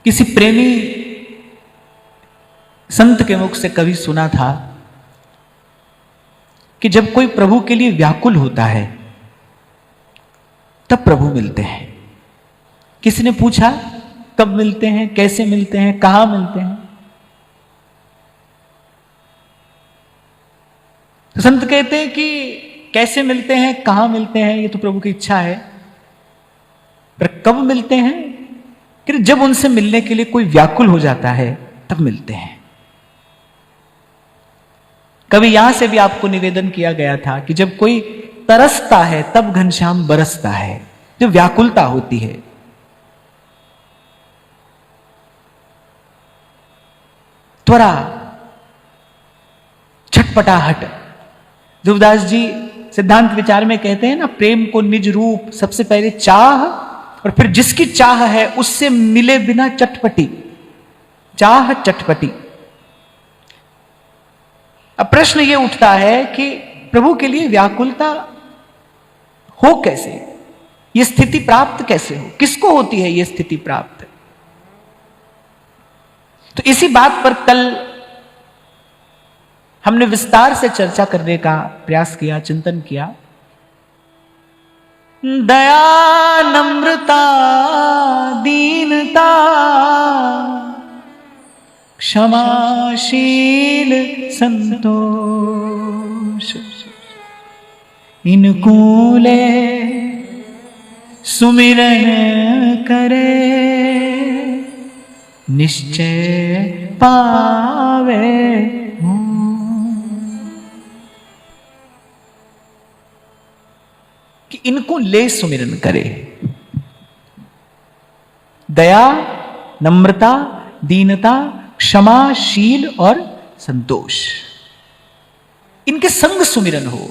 किसी प्रेमी संत के मुख से कभी सुना था कि जब कोई प्रभु के लिए व्याकुल होता है तब प्रभु मिलते हैं। किसी ने पूछा कब मिलते हैं, कैसे मिलते हैं, कहां मिलते हैं? तो संत कहते हैं कि कैसे मिलते हैं, कहां मिलते हैं, ये तो प्रभु की इच्छा है, पर कब मिलते हैं कि जब उनसे मिलने के लिए कोई व्याकुल हो जाता है तब मिलते हैं। कभी यहां से भी आपको निवेदन किया गया था कि जब कोई तरसता है तब घनश्याम बरसता है, जब व्याकुलता होती है। त्वरा, छटपटाहट। ध्रुवदास जी सिद्धांत विचार में कहते हैं ना, प्रेम को निज रूप सबसे पहले चाह, और फिर जिसकी चाह है उससे मिले बिना चटपटी, चाह चटपटी। अब प्रश्न यह उठता है कि प्रभु के लिए व्याकुलता हो कैसे, यह स्थिति प्राप्त कैसे हो, किसको होती है यह स्थिति प्राप्त? तो इसी बात पर कल हमने विस्तार से चर्चा करने का प्रयास किया, चिंतन किया। दया, नम्रता, दीनता, क्षमाशील, संतोष, इनको ले सुमिरन करे, निश्चय पावे। कि इनको ले सुमिरन करे। दया, नम्रता, दीनता, क्षमाशील और संतोष, इनके संग सुमिरन हो।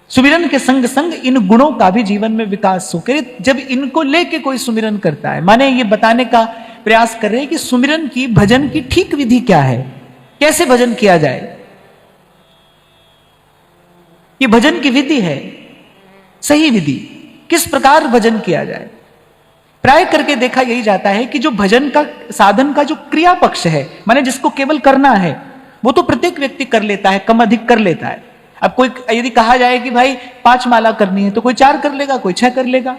सुमिरन के संग संग इन गुणों का भी जीवन में विकास हो। जब इनको लेके कोई सुमिरन करता है, माने ये बताने का प्रयास कर रहे हैं कि सुमिरन की, भजन की ठीक विधि क्या है, कैसे भजन किया जाए। ये भजन की विधि है, सही विधि, किस प्रकार भजन किया जाए। प्राय करके देखा यही जाता है कि जो भजन का साधन का जो क्रिया पक्ष है, माने जिसको केवल करना है, वो तो प्रत्येक व्यक्ति कर लेता है, कम अधिक कर लेता है। अब कोई यदि कहा जाए कि भाई 5 माला करनी है तो कोई 4 कर लेगा, कोई 6 कर लेगा।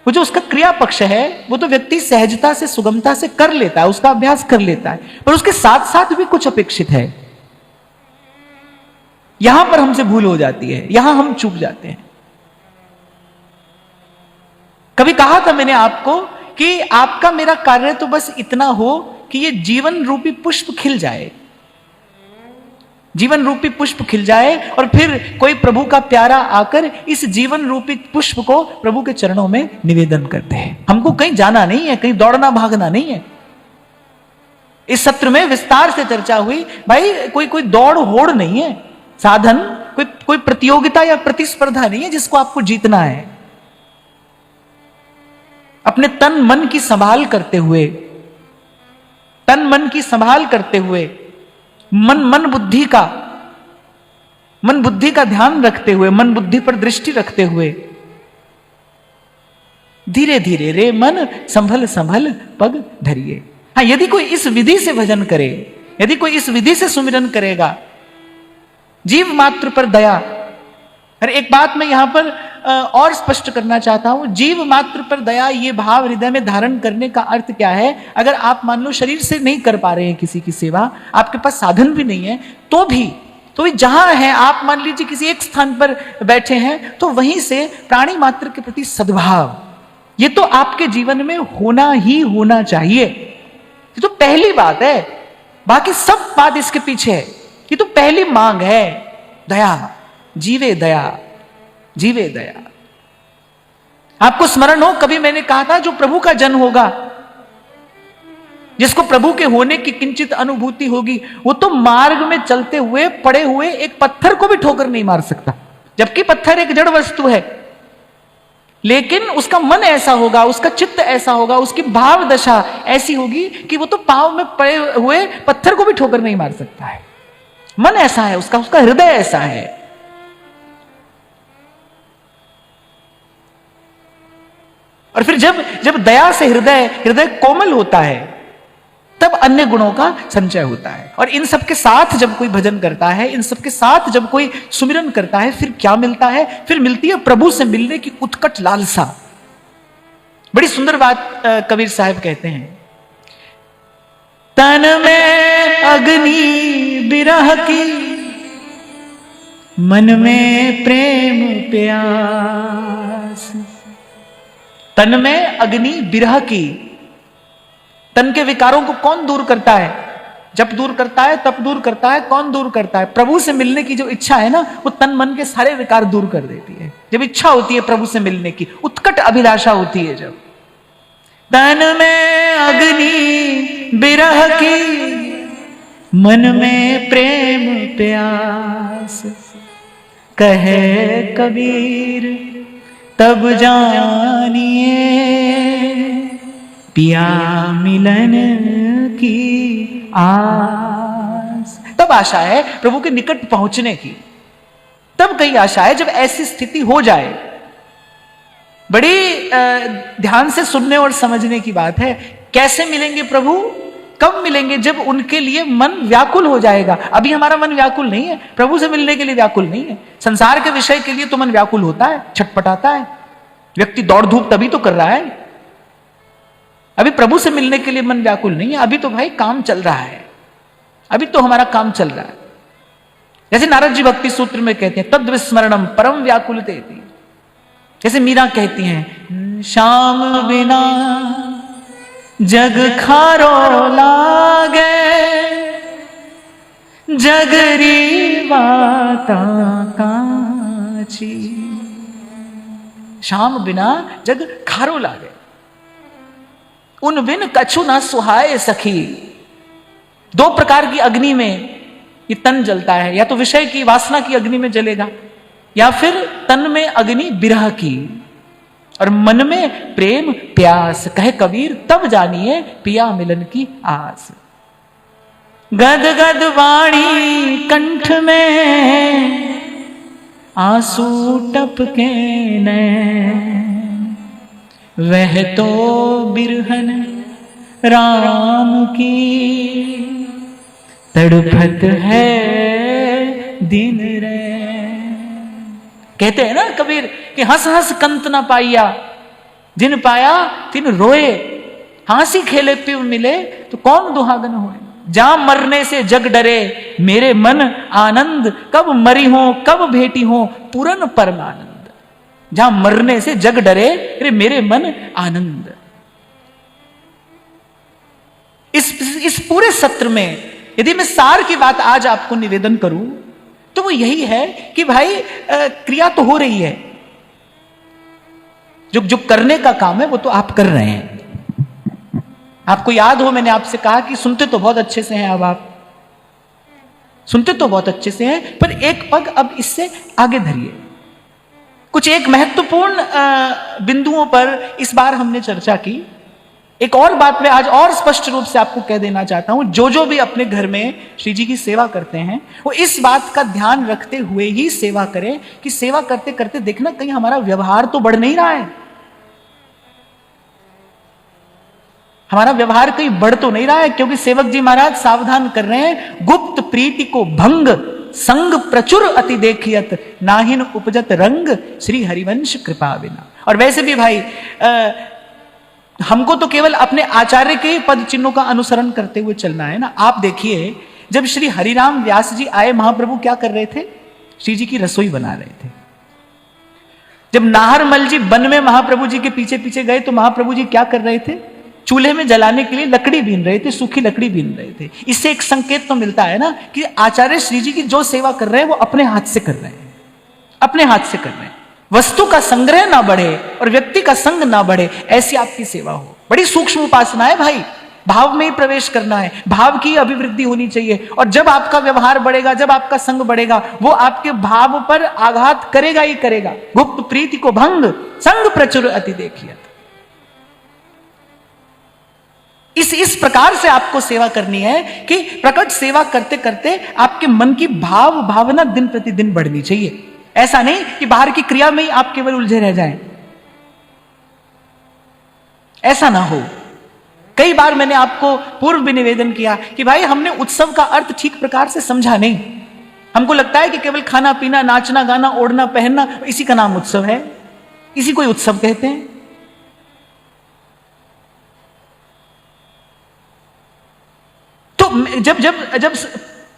वो जो उसका क्रिया पक्ष है वो तो व्यक्ति सहजता से, सुगमता से कर लेता है, उसका अभ्यास कर लेता है, पर उसके साथ साथ भी कुछ अपेक्षित है। यहां पर हमसे भूल हो जाती है, यहां हम चूक जाते हैं। कभी कहा था मैंने आपको कि आपका मेरा कार्य तो बस इतना हो कि ये जीवन रूपी पुष्प खिल जाए, जीवन रूपी पुष्प खिल जाए, और फिर कोई प्रभु का प्यारा आकर इस जीवन रूपी पुष्प को प्रभु के चरणों में निवेदन करते हैं। हमको कहीं जाना नहीं है, कहीं दौड़ना भागना नहीं है। इस सत्र में विस्तार से चर्चा हुई, भाई कोई दौड़ होड़ नहीं है, साधन कोई प्रतियोगिता या प्रतिस्पर्धा नहीं है जिसको आपको जीतना है। अपने तन मन की संभाल करते हुए, तन मन की संभाल करते हुए, मन बुद्धि का ध्यान रखते हुए, मन बुद्धि पर दृष्टि रखते हुए, धीरे धीरे रे मन संभल संभल पग धरिए। हाँ, यदि कोई इस विधि से भजन करे, यदि कोई इस विधि से सुमिरन करेगा, जीव मात्र पर दया। अरे एक बात मैं यहां पर और स्पष्ट करना चाहता हूं, जीव मात्र पर दया, ये भाव हृदय में धारण करने का अर्थ क्या है? अगर आप मान लो शरीर से नहीं कर पा रहे हैं किसी की सेवा, आपके पास साधन भी नहीं है, तो भी जहां है, आप मान लीजिए किसी एक स्थान पर बैठे हैं, तो वहीं से प्राणी मात्र के प्रति सद्भाव, ये तो आपके जीवन में होना ही होना चाहिए। ये तो पहली बात है, बाकी सब बात इसके पीछे है। ये तो पहली मांग है, दया, जीवे दया, जीवे दया। आपको स्मरण हो, कभी मैंने कहा था जो प्रभु का जन होगा, जिसको प्रभु के होने की किंचित अनुभूति होगी, वो तो मार्ग में चलते हुए पड़े हुए एक पत्थर को भी ठोकर नहीं मार सकता, जबकि पत्थर एक जड़ वस्तु है। लेकिन उसका मन ऐसा होगा, उसका चित्त ऐसा होगा, उसकी भाव दशा ऐसी होगी कि वो तो पांव में पड़े हुए पत्थर को भी ठोकर नहीं मार सकता है। मन ऐसा है उसका हृदय ऐसा है। और फिर जब जब दया से हृदय हृदय कोमल होता है, तब अन्य गुणों का संचय होता है। और इन सब के साथ जब कोई भजन करता है, इन सब के साथ जब कोई सुमिरन करता है, फिर क्या मिलता है? फिर मिलती है प्रभु से मिलने की उत्कट लालसा। बड़ी सुंदर बात कबीर साहब कहते हैं, तन में अग्नि बिरह की, मन में प्रेम प्यास। तन में अग्नि बिरह की, तन के विकारों को कौन दूर करता है? जब दूर करता है, तब दूर करता है। कौन दूर करता है? प्रभु से मिलने की जो इच्छा है ना, वो तन मन के सारे विकार दूर कर देती है। जब इच्छा होती है प्रभु से मिलने की, उत्कट अभिलाषा होती है, जब तन में अग्नि बिरह की, मन में प्रेम प्यास। कहे कबीर तब जानिए, पिया मिलन की आस। तब आशा है प्रभु के निकट पहुंचने की, तब कई आशा है जब ऐसी स्थिति हो जाए। बड़ी ध्यान से सुनने और समझने की बात है। कैसे मिलेंगे प्रभु? कब मिलेंगे? जब उनके लिए मन व्याकुल हो जाएगा। अभी हमारा मन व्याकुल नहीं है, प्रभु से मिलने के लिए व्याकुल नहीं है। संसार के विषय के लिए तो मन व्याकुल होता है, छटपटाता है, व्यक्ति दौड़ धूप तभी तो कर रहा है। अभी प्रभु से मिलने के लिए मन व्याकुल नहीं है। अभी तो भाई काम चल रहा है, अभी तो हमारा काम चल रहा है। जैसे नारद जी भक्ति सूत्र में कहते हैं, तद विस्मरणम परम व्याकुलतेति। जैसे मीरा कहती हैं, श्याम बिना जग खारो लागे, जगरी बाता काची। श्याम बिना जग खारो लागे, उन बिन कछु ना सुहाए सखी। दो प्रकार की अग्नि में ये तन जलता है, या तो विषय की वासना की अग्नि में जलेगा, या फिर तन में अग्नि बिरह की और मन में प्रेम प्यास। कहे कबीर तब जानिए पिया मिलन की आस। गद गद वाणी कंठ में, आंसू टपके नैन, वह तो बिरहन राम की, तड़फत है दिन रैन। कहते हैं ना कबीर कि हंस हंस कंत न पाइया, जिन पाया तिन रोए। हंसी खेले पिव मिले तो कौन दुहागन होए। जा मरने से जग डरे मेरे मन आनंद, कब मरी हो कब भेटी हो पूरन परमानंद। जहां मरने से जग डरे रे मेरे मन आनंद। इस पूरे सत्र में यदि मैं सार की बात आज आपको निवेदन करूं तो वो यही है कि भाई क्रिया तो हो रही है, जो जो करने का काम है वो तो आप कर रहे हैं। आपको याद हो मैंने आपसे कहा कि सुनते तो बहुत अच्छे से हैं, अब आप सुनते तो बहुत अच्छे से हैं, पर एक पग अब इससे आगे धरिए। कुछ एक महत्वपूर्ण बिंदुओं पर इस बार हमने चर्चा की। एक और बात मैं आज और स्पष्ट रूप से आपको कह देना चाहता हूं, जो भी अपने घर में श्री जी की सेवा करते हैं वो इस बात का ध्यान रखते हुए ही सेवा करें कि सेवा करते करते देखना कहीं हमारा व्यवहार तो बढ़ नहीं रहा है, हमारा व्यवहार कहीं बढ़ तो नहीं रहा है। क्योंकि सेवक जी महाराज सावधान कर रहे हैं, गुप्त प्रीति को भंग, संग प्रचुर अति देखियत, नाहिन उपजत रंग, श्री हरिवंश कृपा बिना। और वैसे भी भाई हमको तो केवल अपने आचार्य के पद चिन्हों का अनुसरण करते हुए चलना है ना। आप देखिए, जब श्री हरिराम व्यास जी आए, महाप्रभु क्या कर रहे थे? श्री जी की रसोई बना रहे थे। जब नाहरमल जी वन में महाप्रभु जी के पीछे पीछे गए तो महाप्रभु जी क्या कर रहे थे? चूल्हे में जलाने के लिए लकड़ी बीन रहे थे, सूखी लकड़ी बीन रहे थे। इससे एक संकेत तो मिलता है ना कि आचार्य श्री जी की जो सेवा कर रहे हैं वो अपने हाथ से कर रहे हैं, अपने हाथ से कर रहे हैं। वस्तु का संग्रह ना बढ़े और व्यक्ति का संग ना बढ़े, ऐसी आपकी सेवा हो। बड़ी सूक्ष्म उपासना है भाई, भाव में ही प्रवेश करना है, भाव की अभिवृद्धि होनी चाहिए। और जब आपका व्यवहार बढ़ेगा, जब आपका संग बढ़ेगा, वो आपके भाव पर आघात करेगा ही करेगा। गुप्त प्रीति को भंग, संग प्रचुर अति देखियत। इस प्रकार से आपको सेवा करनी है कि प्रकट सेवा करते करते आपके मन की भाव भावना दिन प्रतिदिन बढ़नी चाहिए। ऐसा नहीं कि बाहर की क्रिया में ही आप केवल उलझे रह जाएं। ऐसा ना हो। कई बार मैंने आपको पूर्व भी निवेदन किया कि भाई हमने उत्सव का अर्थ ठीक प्रकार से समझा नहीं। हमको लगता है कि केवल खाना पीना, नाचना गाना, ओढ़ना पहनना, इसी का नाम उत्सव है, इसी को उत्सव कहते हैं। तो जब जब जब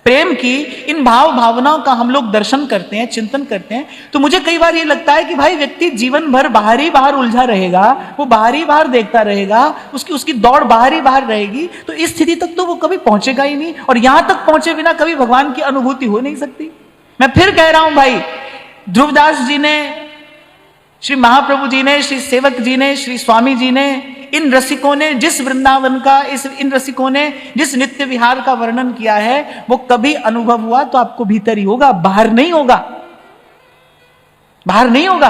प्रेम की इन भाव भावनाओं का हम लोग दर्शन करते हैं, चिंतन करते हैं, तो मुझे कई बार ये लगता है कि भाई व्यक्ति जीवन भर बाहर ही बाहर उलझा रहेगा, वो बाहर ही बाहर देखता रहेगा, उसकी दौड़ बाहर ही बाहर रहेगी, तो इस स्थिति तक तो वो कभी पहुंचेगा ही नहीं, और यहां तक पहुंचे बिना कभी भगवान की अनुभूति हो नहीं सकती। मैं फिर कह रहा हूं भाई, ध्रुवदास जी ने, श्री महाप्रभु जी ने, श्री सेवक जी ने, श्री स्वामी जी ने, इन रसिकों ने जिस वृंदावन का, इन रसिकों ने जिस नित्य विहार का वर्णन किया है, वो कभी अनुभव हुआ तो आपको भीतर ही होगा, बाहर नहीं होगा, बाहर नहीं होगा।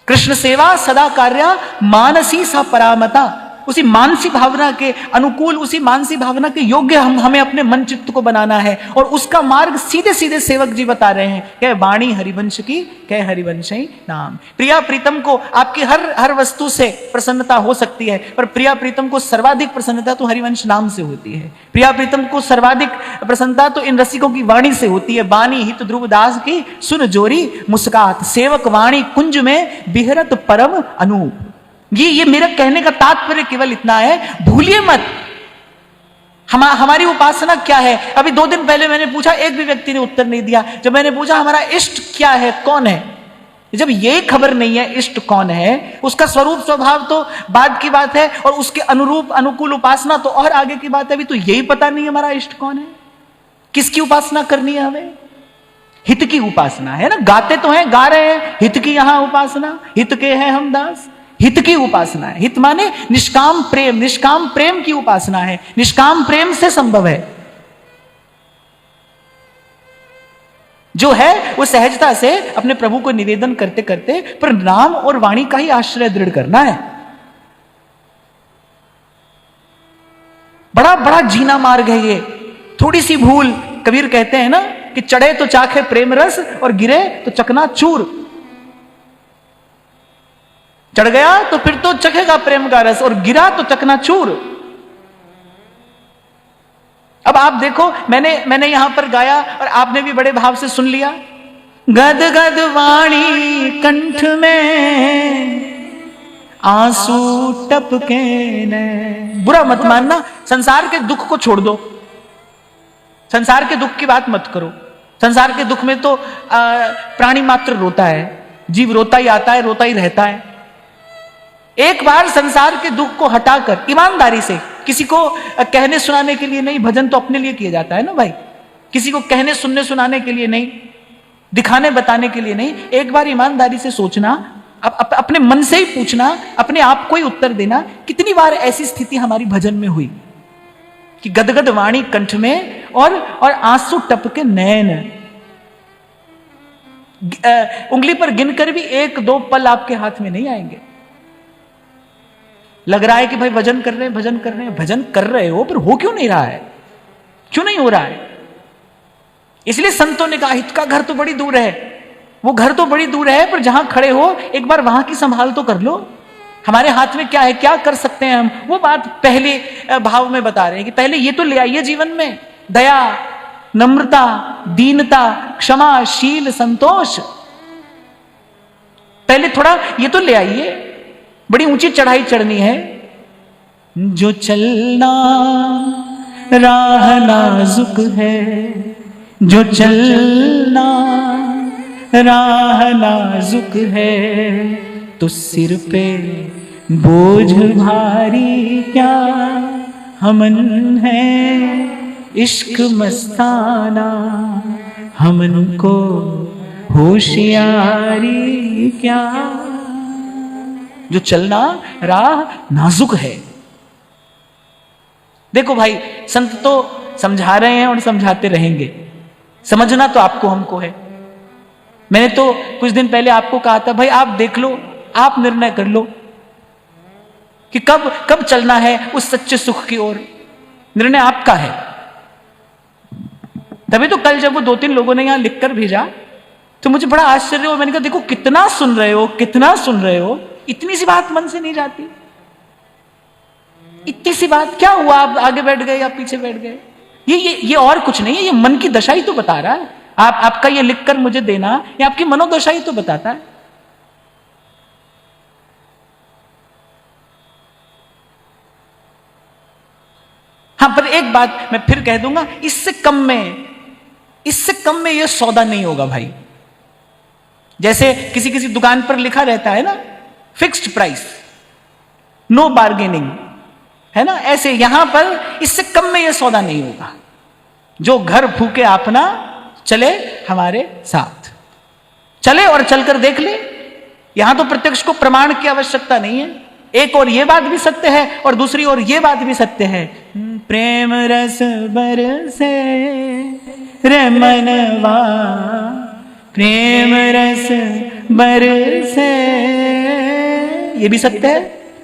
कृष्ण सेवा सदा कार्या मानसी सा परामता, उसी मानसी भावना के अनुकूल, उसी मानसी भावना के योग्य हमें अपने मन चित्त को बनाना है, और उसका मार्ग सीधे सीधे सेवक जी बता रहे हैं। कह वाणी हरिवंश की, कह हरिवंश ही नाम। प्रिया प्रीतम को आपकी हर वस्तु से प्रसन्नता हो सकती है, पर प्रिया प्रीतम को सर्वाधिक प्रसन्नता तो हरिवंश नाम से होती है। प्रिया प्रीतम को सर्वाधिक प्रसन्नता तो इन रसिकों की वाणी से होती है। वाणी हित ध्रुवदास की सुन जोरी मुस्कात, सेवक वाणी कुंज में बिहरत परम अनूप। ये मेरा कहने का तात्पर्य केवल इतना है, भूलिए मत हमारी उपासना क्या है। अभी 2 दिन पहले मैंने पूछा, एक भी व्यक्ति ने उत्तर नहीं दिया। जब मैंने पूछा हमारा इष्ट क्या है, कौन है, जब ये खबर नहीं है इष्ट कौन है, उसका स्वरूप स्वभाव तो बाद की बात है, और उसके अनुरूप अनुकूल उपासना तो और आगे की बात है। अभी तो यही पता नहीं हमारा इष्ट कौन है, किसकी उपासना करनी है हमें। हित की उपासना है ना, गाते तो हैं, गा रहे हैं, हित की यहां उपासना, हित के हैं हम दास, हित की उपासना है। हित माने निष्काम प्रेम, निष्काम प्रेम की उपासना है, निष्काम प्रेम से संभव है। जो है वो सहजता से अपने प्रभु को निवेदन करते करते, पर नाम और वाणी का ही आश्रय दृढ़ करना है। बड़ा बड़ा जीना मार्ग है ये। थोड़ी सी भूल, कबीर कहते हैं ना कि चढ़े तो चाखे प्रेम रस और गिरे तो चकना चूर। चढ़ गया तो फिर तो चखेगा प्रेम का रस, और गिरा तो चकनाचूर। अब आप देखो, मैंने यहां पर गाया और आपने भी बड़े भाव से सुन लिया। गद गद वाणी कंठ में आंसू टपके न। बुरा मत मानना, संसार के दुख को छोड़ दो, संसार के दुख की बात मत करो। संसार के दुख में तो प्राणी मात्र रोता है, जीव रोता ही आता है, रोता ही रहता है। एक बार संसार के दुख को हटाकर ईमानदारी से, किसी को कहने सुनाने के लिए नहीं, भजन तो अपने लिए किया जाता है ना भाई, किसी को कहने सुनने सुनाने के लिए नहीं, दिखाने बताने के लिए नहीं। एक बार ईमानदारी से सोचना, अपने मन से ही पूछना, अपने आप को ही उत्तर देना, कितनी बार ऐसी स्थिति हमारी भजन में हुई कि गदगद वाणी कंठ में और आंसू टपके नयन। उंगली पर गिनकर भी 1-2 पल आपके हाथ में नहीं आएंगे। लग रहा है कि भाई भजन कर रहे हैं, भजन कर रहे हैं, भजन कर रहे हो, पर हो क्यों नहीं रहा है, क्यों नहीं हो रहा है। इसलिए संतों ने कहा हित का घर तो बड़ी दूर है, वो घर तो बड़ी दूर है, पर जहां खड़े हो एक बार वहां की संभाल तो कर लो। हमारे हाथ में क्या है, क्या कर सकते हैं हम, वो बात पहले भाव में बता रहे हैं कि पहले ये तो ले आइए जीवन में, दया, नम्रता, दीनता, क्षमा, शील, संतोष। पहले थोड़ा ये तो ले आइए। बड़ी ऊंची चढ़ाई चढ़नी है। जो चलना राह नाजुक है, जो चलना राह नाजुक है, तो सिर पे बोझ भारी क्या हमन है, इश्क मस्ताना हमन को होशियारी क्या। जो चलना राह नाजुक है। देखो भाई, संत तो समझा रहे हैं और समझाते रहेंगे, समझना तो आपको हमको है। मैंने तो कुछ दिन पहले आपको कहा था भाई आप देख लो, आप निर्णय कर लो कि कब चलना है उस सच्चे सुख की ओर। निर्णय आपका है। तभी तो कल जब वो 2-3 लोगों ने यहां लिखकर भेजा तो मुझे बड़ा आश्चर्य हुआ। मैंने कहा देखो कितना सुन रहे हो, कितना सुन रहे हो, इतनी सी बात मन से नहीं जाती? इतनी सी बात क्या हुआ, आप आगे बैठ गए या पीछे बैठ गए? ये और कुछ नहीं है, ये मन की दशा ही तो बता रहा है। आपका ये लिखकर मुझे देना, ये आपकी मनोदशा ही तो बताता है। हाँ, पर एक बात मैं फिर कह दूंगा, इससे कम में यह सौदा नहीं होगा भाई। जैसे किसी दुकान पर लिखा रहता है ना, फिक्स्ड प्राइस, नो बार्गेनिंग, है ना, ऐसे यहां पर इससे कम में यह सौदा नहीं होगा। जो घर फूके अपना, चले हमारे साथ, चले और चलकर देख ले। यहां तो प्रत्यक्ष को प्रमाण की आवश्यकता नहीं है। एक और ये बात भी सत्य है और दूसरी ओर ये बात भी सत्य है, प्रेम रस बरसे रे मनवा, प्रेम रस बरसे, ये भी सत्य है।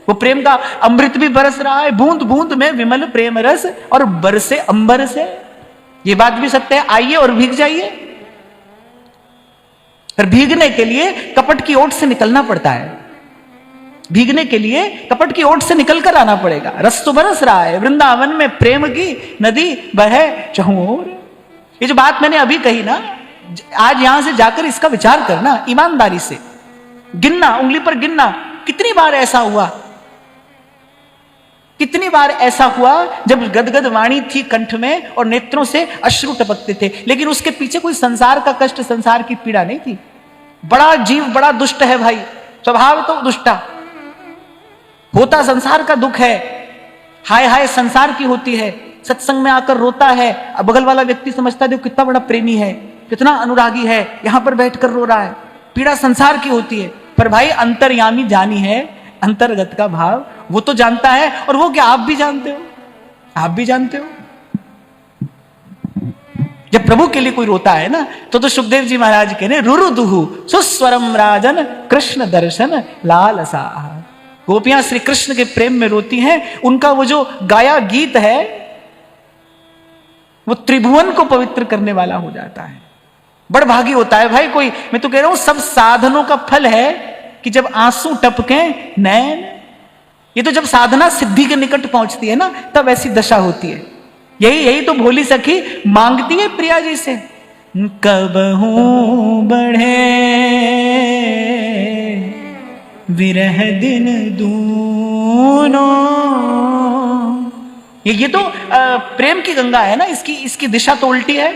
वो प्रेम का अमृत भी बरस रहा है, बूंद बूंद में विमल प्रेम रस, और बरसे अंबर से, ये बात भी सत्य है। आइए और भीग जाइए। पर भीगने के लिए कपट की ओट से निकलना पड़ता है। भीगने के लिए कपट की ओट से निकलकर आना पड़ेगा। रस तो बरस रहा है, वृंदावन में प्रेम की नदी बहे चहुओर। ये जो बात मैंने अभी कही ना, आज यहां से जाकर इसका विचार करना, ईमानदारी से गिनना, उंगली पर गिनना, कितनी बार ऐसा हुआ, कितनी बार ऐसा हुआ जब गदगद वाणी थी कंठ में और नेत्रों से अश्रु टपकते थे, लेकिन उसके पीछे कोई संसार का कष्ट, संसार की पीड़ा नहीं थी। बड़ा जीव बड़ा दुष्ट है भाई, स्वभाव तो दुष्टा, होता संसार का दुख है, हाय हाय संसार की होती है। सत्संग में आकर रोता है, अब बगल वाला व्यक्ति समझता है कितना बड़ा प्रेमी है, कितना अनुरागी है, यहां पर बैठकर रो रहा है। पीड़ा संसार की होती है, पर भाई अंतर्यामी जानी है, अंतर्गत का भाव वो तो जानता है। और वो क्या आप भी जानते हो, आप भी जानते हो। जब प्रभु के लिए कोई रोता है ना, तो सुखदेव जी महाराज कह रहे, रुरु दुहु सुस्वरम राजन कृष्ण दर्शन लालसा। गोपियां श्री कृष्ण के प्रेम में रोती हैं। उनका वो जो गाया गीत है वो त्रिभुवन को पवित्र करने वाला हो जाता है। बड़ भागी होता है भाई कोई। मैं तो कह रहा हूं सब साधनों का फल है कि जब आंसू टपके नैन, ये तो जब साधना सिद्धि के निकट पहुंचती है ना, तब ऐसी दशा होती है। यही तो भोली सखी मांगती है प्रिया जी से, कब हूं बढ़े विरह दिन दूनो। ये तो प्रेम की गंगा है ना, इसकी दिशा तो उल्टी है।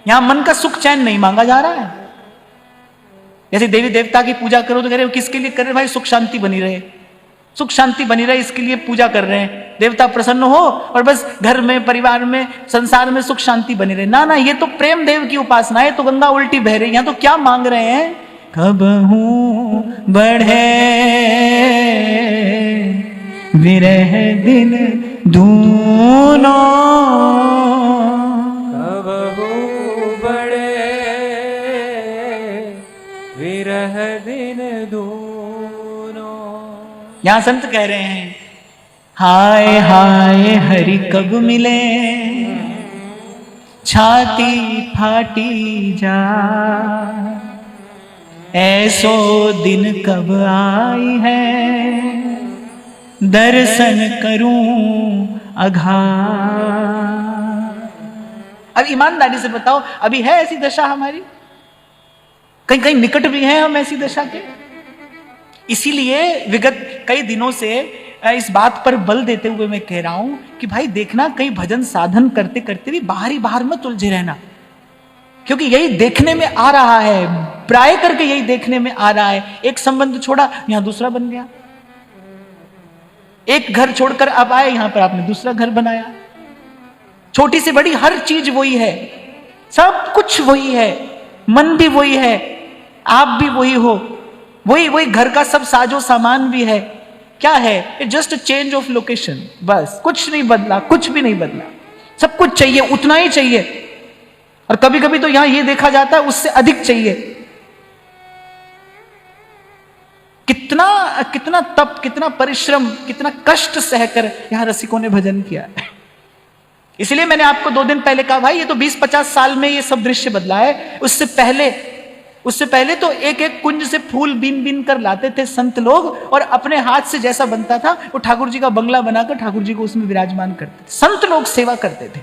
यहां मन का सुख चैन नहीं मांगा जा रहा है। जैसे देवी देवता की पूजा करो तो कह रहे हो किसके लिए कर रहे भाई, सुख शांति बनी रहे, सुख शांति बनी रहे, इसके लिए पूजा कर रहे हैं, देवता प्रसन्न हो और बस घर में, परिवार में, संसार में सुख शांति बनी रहे। ना, ये तो प्रेम देव की उपासना है, तो गंगा उल्टी बह रही। यहां तो क्या मांग रहे हैं, कब हूं बढ़े विरह दिन दूनो, कब हूं बढ़े विरह दिन दूनो। यहां संत कह रहे हैं, हाय हाय हरि कब मिले छाती फाटी जा, ऐसो दिन कब आई है दर्शन करूं अघा। अब ईमानदारी से बताओ, अभी है ऐसी दशा हमारी? कहीं कहीं निकट भी हैं हम ऐसी दशा के। इसीलिए विगत कई दिनों से इस बात पर बल देते हुए मैं कह रहा हूं कि भाई देखना, कहीं भजन साधन करते करते भी बाहर मत उलझे रहना, क्योंकि यही देखने में आ रहा है, प्राय करके यही देखने में आ रहा है। एक संबंध छोड़ा, यहां दूसरा बन गया। एक घर छोड़कर अब आए, यहां पर आपने दूसरा घर बनाया। छोटी से बड़ी हर चीज वही है, सब कुछ वही है, मन भी वही है, आप भी वही हो, वही घर का सब साजो सामान भी है। क्या है? It just a change of location, बस कुछ नहीं बदला, कुछ भी नहीं बदला। सब कुछ चाहिए, उतना ही चाहिए, और कभी कभी तो यहां यह देखा जाता है उससे अधिक चाहिए। कितना तप, कितना परिश्रम, कितना कष्ट सहकर यहां रसिकों ने भजन किया। इसलिए मैंने आपको 2 दिन पहले कहा, भाई ये तो 20-50 साल में ये सब दृश्य बदला है। उससे पहले उससे पहले तो एक एक कुंज से फूल बीन बीन कर लाते थे संत लोग, और अपने हाथ से जैसा बनता था वो ठाकुर जी का बंगला बनाकर ठाकुर जी को उसमें विराजमान करते थे। संत लोग सेवा करते थे।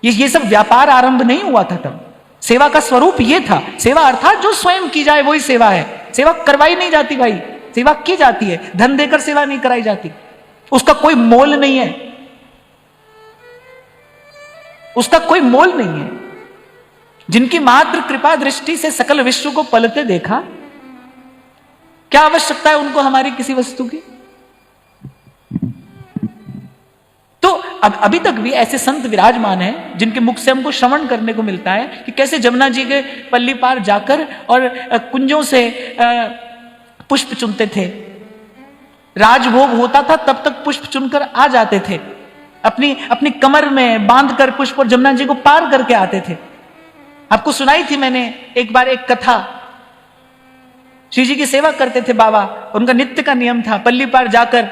ये सब व्यापार आरंभ नहीं हुआ था तब। सेवा का स्वरूप ये था। सेवा अर्थात जो स्वयं की जाए वही सेवा है। सेवा करवाई नहीं जाती भाई, सेवा की जाती है, धन देकर सेवा नहीं कराई जाती। उसका कोई मोल नहीं है, उसका कोई मोल नहीं है। जिनकी मात्र कृपा दृष्टि से सकल विश्व को पलते देखा, क्या आवश्यकता है उनको हमारी किसी वस्तु की। तो अब अभी तक भी ऐसे संत विराजमान हैं जिनके मुख से हमको श्रवण करने को मिलता है कि कैसे जमुना जी के पल्ली पार जाकर और कुंजों से पुष्प चुनते थे। राजभोग होता था तब तक पुष्प चुनकर आ जाते थे, अपनी अपनी कमर में बांधकर पुष्प और जमुना जी को पार करके आते थे। आपको सुनाई थी मैंने एक बार एक कथा। श्री जी की सेवा करते थे बाबा, उनका नित्य का नियम था पल्ली पार जाकर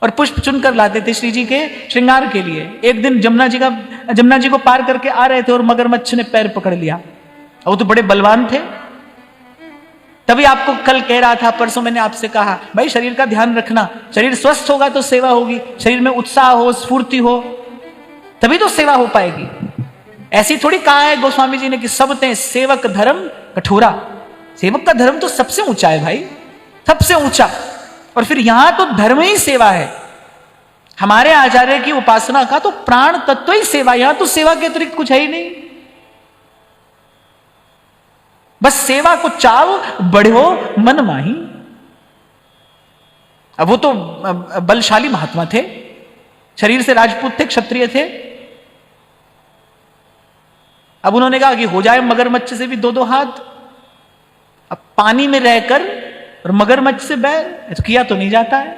और पुष्प चुनकर लाते थे श्री जी के श्रृंगार के लिए। एक दिन जमुना जी को पार करके आ रहे थे और मगरमच्छ ने पैर पकड़ लिया। वो तो बड़े बलवान थे। तभी आपको कल कह रहा था, परसों मैंने आपसे कहा, भाई शरीर का ध्यान रखना, शरीर स्वस्थ होगा तो सेवा होगी, शरीर में उत्साह हो, स्फूर्ति हो, तभी तो सेवा हो पाएगी। ऐसी थोड़ी कहा है गोस्वामी जी ने कि सब ते सेवक धर्म कठोरा। सेवक का धर्म तो सबसे ऊंचा है भाई, सबसे ऊंचा। और फिर यहां तो धर्म ही सेवा है। हमारे आचार्य की उपासना का तो प्राण तत्व ही सेवा। यहां तो सेवा के अतिरिक्त कुछ है ही नहीं। बस सेवा को चाव बढ़ो मन माही। अब वो तो बलशाली महात्मा थे, शरीर से राजपूत थे, क्षत्रिय थे। अब उन्होंने कहा कि हो जाए मगरमच्छ से भी दो दो हाथ। अब पानी में रहकर और मगरमच्छ से बैर तो किया तो नहीं जाता है,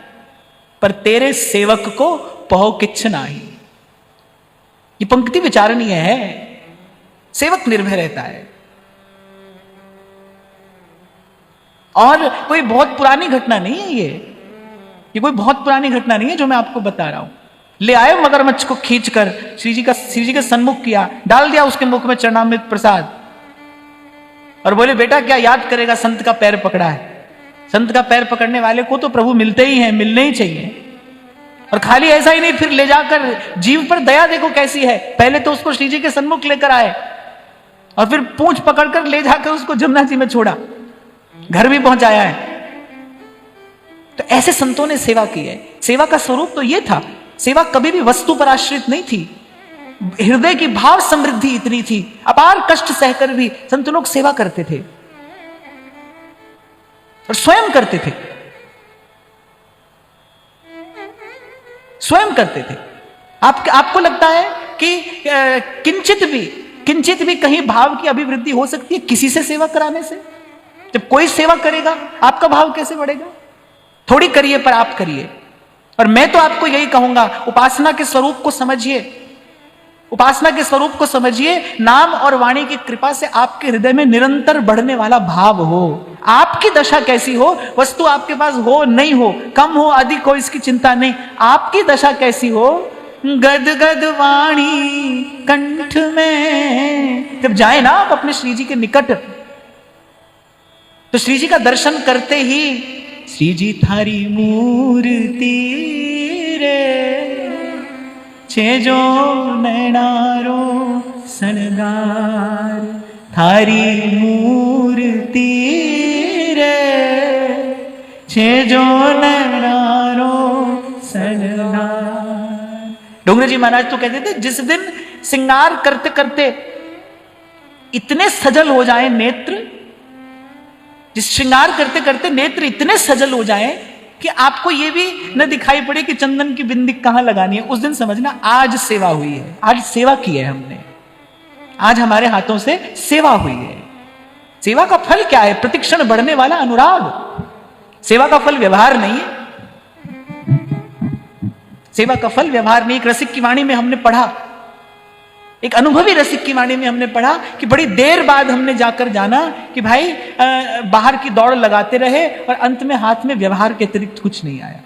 पर तेरे सेवक को पहो किच्छ नाही। ये पंक्ति विचारणीय है। सेवक निर्भय रहता है। और कोई बहुत पुरानी घटना नहीं है ये कोई बहुत पुरानी घटना नहीं है जो मैं आपको बता रहा हूं। ले आए मगरमच्छ को खींचकर श्री जी के सन्मुख किया, डाल दिया उसके मुख में चरणामृत प्रसाद और बोले, बेटा क्या याद करेगा, संत का पैर पकड़ा है। संत का पैर पकड़ने वाले को तो प्रभु मिलते ही हैं, मिलने ही चाहिए। और खाली ऐसा ही नहीं, फिर ले जाकर जीव पर दया देखो कैसी है। पहले तो उसको श्री जी के सन्मुख लेकर आए और फिर पूंछ पकड़कर ले जाकर उसको जमुना जी में छोड़ा, घर भी पहुंचाया है। तो ऐसे संतों ने सेवा की है। सेवा का स्वरूप तो यह था। सेवा कभी भी वस्तु पर आश्रित नहीं थी। हृदय की भाव समृद्धि इतनी थी, अपार कष्ट सहकर भी संत लोग सेवा करते थे और स्वयं करते थे, स्वयं करते थे। आपको लगता है कि किंचित भी कहीं भाव की अभिवृद्धि हो सकती है किसी से सेवा कराने से? जब कोई सेवा करेगा आपका भाव कैसे बढ़ेगा? थोड़ी करिए, पर आप करिए। और मैं तो आपको यही कहूंगा, उपासना के स्वरूप को समझिए, उपासना के स्वरूप को समझिए। नाम और वाणी की कृपा से आपके हृदय में निरंतर बढ़ने वाला भाव हो। आपकी दशा कैसी हो, वस्तु आपके पास हो नहीं हो, कम हो अधिक हो, इसकी चिंता नहीं। आपकी दशा कैसी हो, गद गद वाणी कंठ में। जब जाए ना आप अपने श्री जी के निकट, तो श्री जी का दर्शन करते ही श्री जी थारी मूर्ति रे छे जो नैनारो सनगार, थारी मूर्ति रे छे जो नैनारो सनगार। डोंगरे जी महाराज तो कहते थे, जिस दिन श्रृंगार करते करते इतने सजल हो जाए नेत्र, जिस श्रृंगार करते करते नेत्र इतने सजल हो जाए कि आपको यह भी न दिखाई पड़े कि चंदन की बिंदी कहां लगानी है, उस दिन समझना आज सेवा हुई है, आज सेवा की है हमने, आज हमारे हाथों से सेवा हुई है। सेवा का फल क्या है? प्रतिक्षण बढ़ने वाला अनुराग। सेवा का फल व्यवहार नहीं है। सेवा का फल व्यवहार नहीं। एक रसिक की वाणी में हमने पढ़ा, एक अनुभवी रसिक की वाणी में हमने पढ़ा कि बड़ी देर बाद हमने जाकर जाना कि भाई बाहर की दौड़ लगाते रहे और अंत में हाथ में व्यवहार के अतिरिक्त कुछ नहीं आया।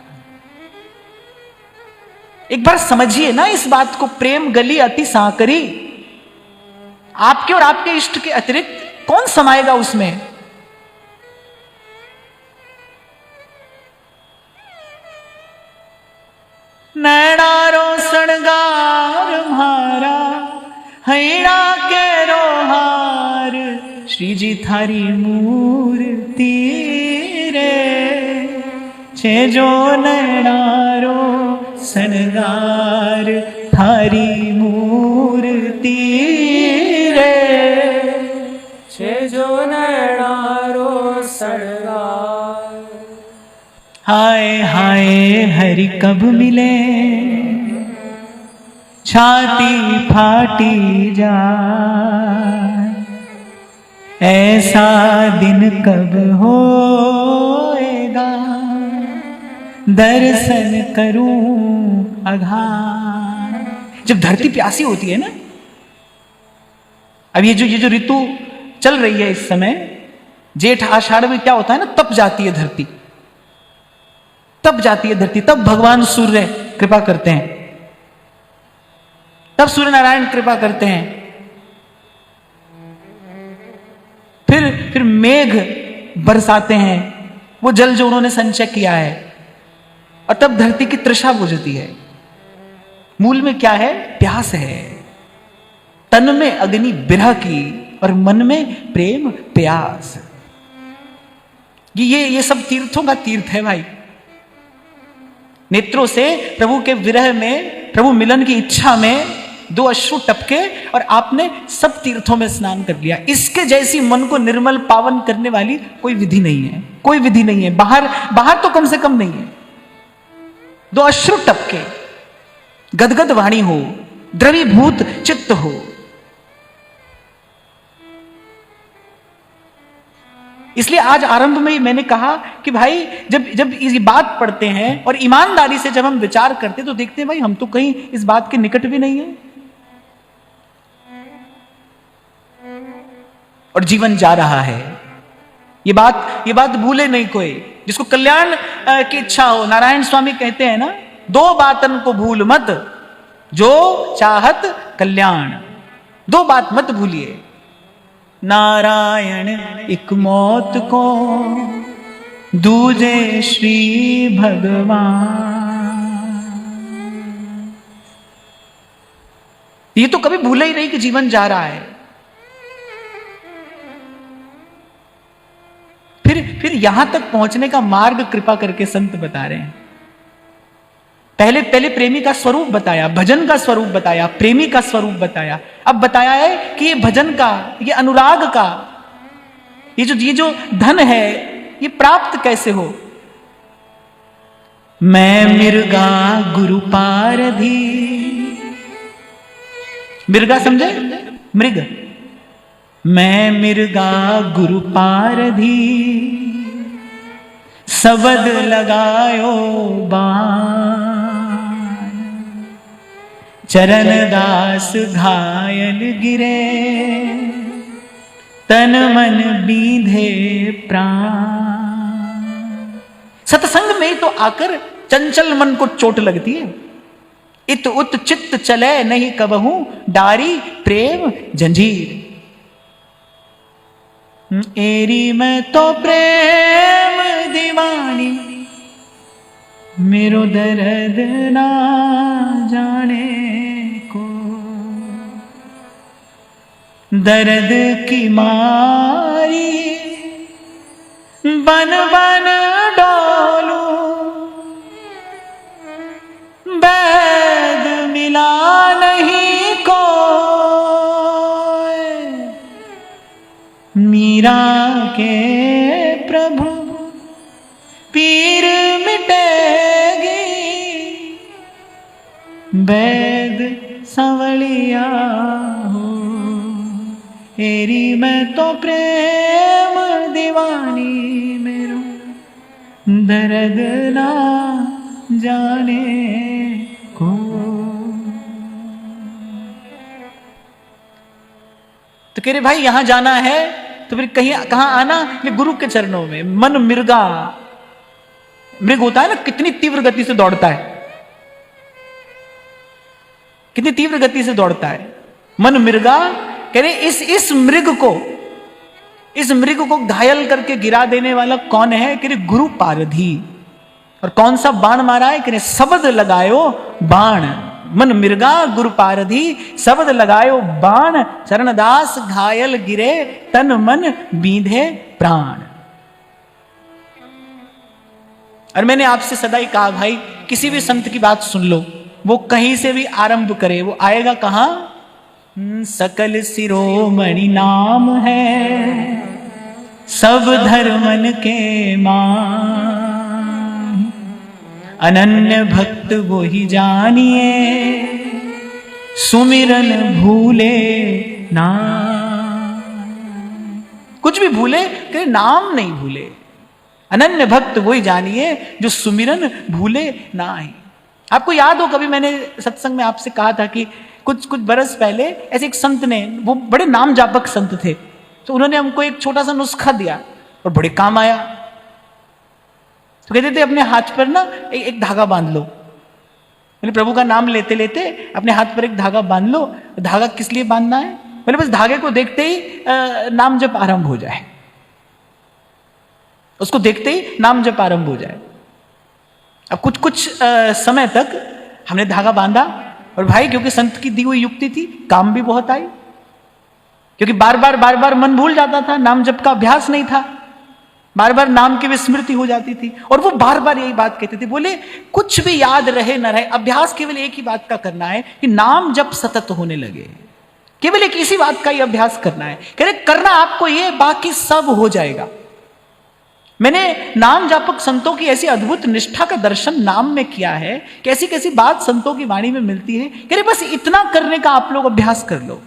एक बार समझिए ना इस बात को। प्रेम गली अति सांकरी। आपके और आपके इष्ट के अतिरिक्त कौन समाएगा उसमें? नैनारो सणगार म्हारा हैड़ा के रोहार, श्री जी थारी मूर्ति रे, छे जो नैनारो सणगार थारी मूर्ति रे, छे जो नैनारो सणगार। हाय हाय हरि कब मिले, छाती फाटी जाए, ऐसा दिन कब होएगा, दर्शन करूं अघार। जब धरती प्यासी होती है ना, अब ये जो ऋतु चल रही है इस समय, जेठ आषाढ़ में क्या होता है ना, तप जाती है धरती, तब जाती है धरती, तब भगवान सूर्य कृपा करते हैं, तब सूर्य नारायण कृपा करते हैं। फिर मेघ बरसाते हैं, वो जल जो उन्होंने संचय किया है, और तब धरती की तृषा बुझती है। मूल में क्या है? प्यास है। तन में अग्नि बिरह की और मन में प्रेम प्यास। ये सब तीर्थों का तीर्थ है भाई। नेत्रों से प्रभु के विरह में, प्रभु मिलन की इच्छा में 2 अश्रु टपके और आपने सब तीर्थों में स्नान कर लिया। इसके जैसी मन को निर्मल पावन करने वाली कोई विधि नहीं है, कोई विधि नहीं है। बाहर तो कम से कम नहीं है। 2 अश्रु टपके, गदगद वाणी हो, द्रवीभूत चित्त हो। इसलिए आज आरंभ में ही मैंने कहा कि भाई जब ये बात पढ़ते हैं और ईमानदारी से जब हम विचार करते हैं तो देखते हैं भाई हम तो कहीं इस बात के निकट भी नहीं है, और जीवन जा रहा है। ये बात भूले नहीं कोई। जिसको कल्याण की इच्छा हो, नारायण स्वामी कहते हैं ना, 2 बातन को भूल मत, जो चाहत कल्याण। 2 बात मत भूलिए, नारायण एक मौत को, दूजे श्री भगवान। ये तो कभी भूले ही नहीं कि जीवन जा रहा है। फिर यहां तक पहुंचने का मार्ग कृपा करके संत बता रहे हैं। पहले प्रेमी का स्वरूप बताया, भजन का स्वरूप बताया, प्रेमी का स्वरूप बताया। अब बताया है कि ये भजन का, ये अनुराग का, ये जो धन है, ये प्राप्त कैसे हो। मैं मिर्गा गुरु पारधी, मिर्गा समझे? मृग। मैं मिर्गा गुरु पारधी, सबद लगायो बाण, चरण दास घायल गिरे, तन मन बीधे प्राण। सत्संग में तो आकर चंचल मन को चोट लगती है। इत उत चित्त चले नहीं कबहू, डारी प्रेम जंजीर। एरी में तो प्रेम दीवानी, मेरो दर्द ना जाने को, दर्द की मारी बन बन डोलू, बैद मिला नहीं को, मीरा के प्रभु पीर मिटेगी, बैद संवलिया हो। एरी में तो प्रेम दीवानी, मेरो दर्द ना जाने को। तो कह रहे भाई यहां जाना है तो फिर कहां आना? ये गुरु के चरणों में। मन मिर्गा, मृग होता है ना, कितनी तीव्र गति से दौड़ता है, कितनी तीव्र गति से दौड़ता है। मन मिर्गा, कह रहे इस मृग को इस मृग को घायल करके गिरा देने वाला कौन है? कि गुरु पारधी। और कौन सा बाण मारा है? कि शब्द लगायो बाण, मन मृगा गुरु पारधी, शब्द लगायो बाण, चरणदास घायल गिरे, तन मन बींधे प्राण। और मैंने आपसे सदा ही कहा भाई, किसी भी संत की बात सुन लो, वो कहीं से भी आरंभ करे, वो आएगा कहां? सकल शिरोमणि नाम है, सब धर्मन के मान, अनन्य भक्त वो ही जानिए, सुमिरन भूले नाम। कुछ भी भूले, कि नाम नहीं भूले। अनन्य भक्त वही जानिए जो सुमिरन भूले ना ही। आपको याद हो, कभी मैंने सत्संग में आपसे कहा था कि कुछ बरस पहले ऐसे एक संत ने, वो बड़े नाम जापक संत थे, तो उन्होंने हमको एक छोटा सा नुस्खा दिया और बड़े काम आया। तो कहते थे अपने हाथ पर ना एक धागा बांध लो। बोले प्रभु का नाम लेते लेते अपने हाथ पर एक धागा बांध लो। धागा किस लिए बांधना है? बोले बस धागे को देखते ही नाम जप आरंभ हो जाए, उसको देखते ही नाम जप आरंभ हो जाए। अब कुछ समय तक हमने धागा बांधा, और भाई क्योंकि संत की दी हुई युक्ति थी, काम भी बहुत आई, क्योंकि बार बार मन भूल जाता था, नाम जप का अभ्यास नहीं था, बार बार नाम की विस्मृति हो जाती थी। और वो बार बार यही बात कहते थे, बोले कुछ भी याद रहे न रहे, अभ्यास केवल एक ही बात का करना है कि नाम जप सतत होने लगे। केवल एक इसी बात का ही अभ्यास करना है। कह रहे करना आपको ये, बाकी सब हो जाएगा। मैंने नाम जापक संतों की ऐसी अद्भुत निष्ठा का दर्शन नाम में किया है, कैसी कैसी बात संतों की वाणी में मिलती है। कह रहे बस इतना करने का आप लोग अभ्यास कर लो।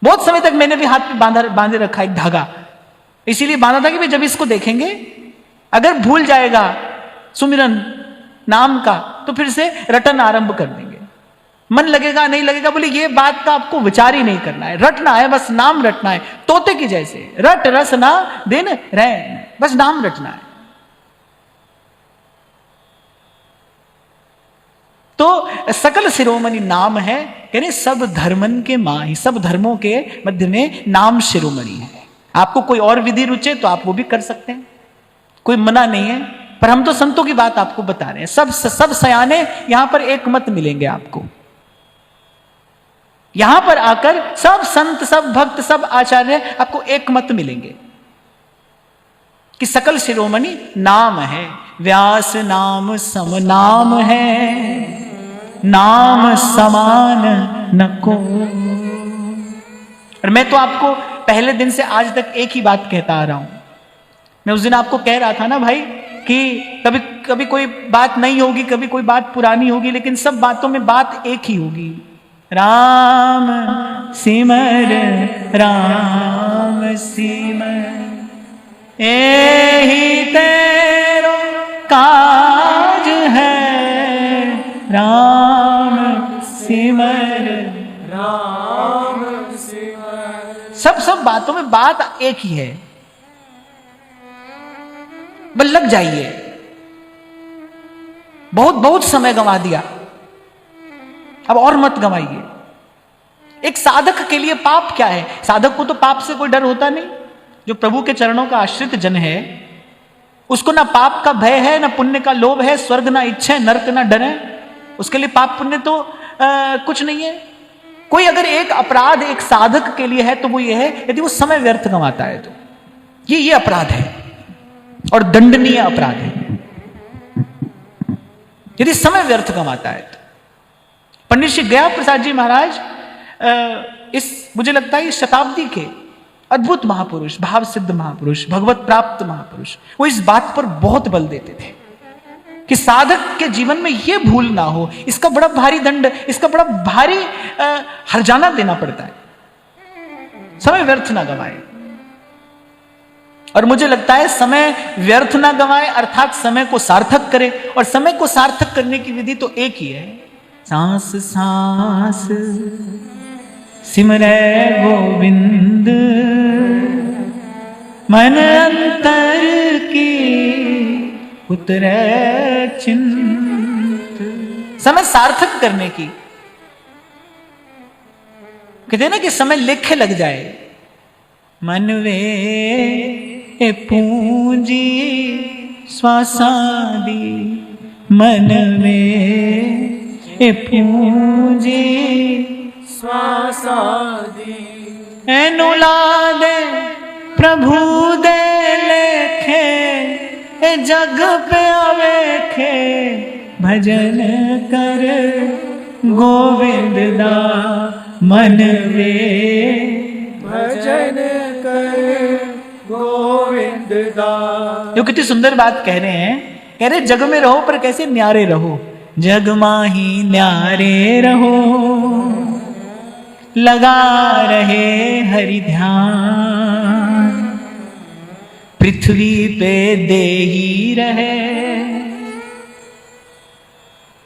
बहुत समय तक मैंने भी हाथ पे बांधे रखा एक धागा, इसीलिए बांधा था कि भाई जब इसको देखेंगे, अगर भूल जाएगा सुमिरन नाम का, तो फिर से रटन आरंभ कर देंगे। मन लगेगा नहीं लगेगा, बोले ये बात का आपको विचार ही नहीं करना है, रटना है, बस नाम रटना है। तोते की जैसे रट रस ना दिन रैन, बस नाम रटना है। तो सकल शिरोमणि नाम है, यानी सब धर्मन के मां, सब धर्मों के मध्य में नाम शिरोमणि है। आपको कोई और विधि रुचे तो आप वो भी कर सकते हैं, कोई मना नहीं है, पर हम तो संतों की बात आपको बता रहे हैं। सब सयाने यहां पर एक मत मिलेंगे आपको। यहां पर आकर सब संत, सब भक्त, सब आचार्य आपको एक मत मिलेंगे कि सकल शिरोमणि नाम है। व्यास नाम सम नाम है, नाम समान न को। और मैं तो आपको पहले दिन से आज तक एक ही बात कहता आ रहा हूं। मैं उस दिन आपको कह रहा था ना भाई कि कभी कोई बात नहीं होगी, कभी कोई बात पुरानी होगी, लेकिन सब बातों में बात एक ही होगी। राम सिमर राम सिमर, एही तेरो काज है। राम सिमर राम सिमर। सब बातों में बात एक ही है, बस लग जाइए। बहुत समय गंवा दिया, अब और मत गंवाइए। एक साधक के लिए पाप क्या है? साधक को तो पाप से कोई डर होता नहीं। जो प्रभु के चरणों का आश्रित जन है, उसको ना पाप का भय है, ना पुण्य का लोभ है, स्वर्ग ना इच्छा है, नरक ना डर है। उसके लिए पाप पुण्य तो कुछ नहीं है। कोई अगर एक अपराध एक साधक के लिए है तो वो ये है, यदि वो समय व्यर्थ गंवाता है तो ये अपराध है और दंडनीय अपराध है, यदि समय व्यर्थ गंवाता है तो। पंडित श्री गया प्रसाद जी महाराज इस मुझे लगता है इस शताब्दी के अद्भुत महापुरुष, भाव सिद्ध महापुरुष, भगवत प्राप्त महापुरुष, वो इस बात पर बहुत बल देते थे कि साधक के जीवन में यह भूल ना हो। इसका बड़ा भारी दंड, इसका बड़ा भारी हर्जाना देना पड़ता है। समय व्यर्थ ना गंवाए। और मुझे लगता है समय व्यर्थ ना गंवाए अर्थात समय को सार्थक करे, और समय को सार्थक करने की विधि तो एक ही है, सांस सांस सिमरै गोविंद, मन अंतर की उतरे चिंत। समय सार्थक करने की कहते हैं ना कि समय लेखे लग जाए। मन वे पूंजी श्वासादी, मन वे पूंजी श्वासादी, एनुलादे प्रभु दे लेखे, ए जग पे आवेखे, भजन कर गोविंद दा मन वे, भजन कर गोविंद दा। ये कितनी सुंदर बात कह रहे हैं। कह रहे जग में रहो पर कैसे न्यारे रहो, जग माही न्यारे रहो, लगा रहे हरि ध्यान, पृथ्वी पे दे ही रहे,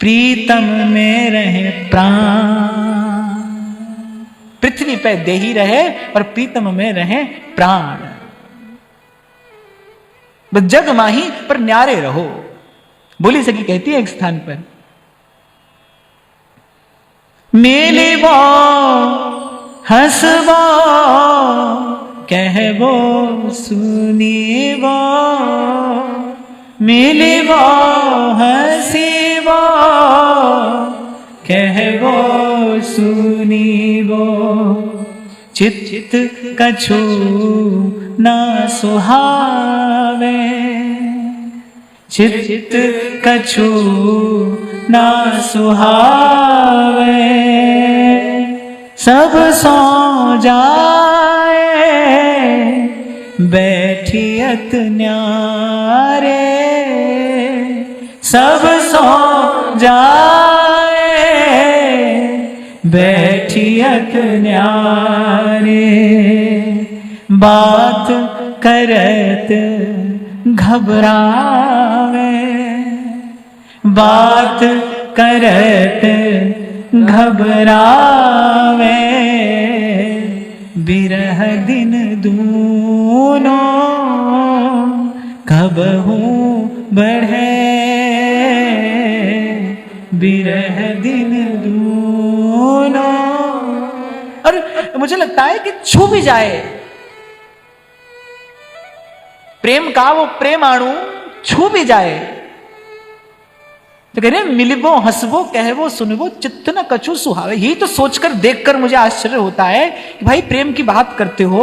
प्रीतम में रहे प्राण, पृथ्वी पे दे ही रहे और प्रीतम में रहे प्राण। बस जग माही पर न्यारे रहो। बोली सकी कहती है एक स्थान पर, मिलबो हंसबो कहबो सुनीबो, मिलबो हंसीबो कहबो सुनीबो, चित चित कछु ना सुहावे, चित चित कछु ना सुहावे, सब सो जाए बैठियत न्यारे, सब सो जाए बैठियत न्यारे, बात करत घबरावे, बात करत घबरावे, बिरह दिन दूनो कबहू बढ़े, बिरह दिन दूनो। और मुझे लगता है कि छू भी जाए प्रेम का वो प्रेमाणु, छू भी जाए तो कह रहे मिलबो हंसबो कहबो सुनबो चित्त न कछु सुहावे। यही तो सोचकर देखकर मुझे आश्चर्य होता है कि भाई प्रेम की बात करते हो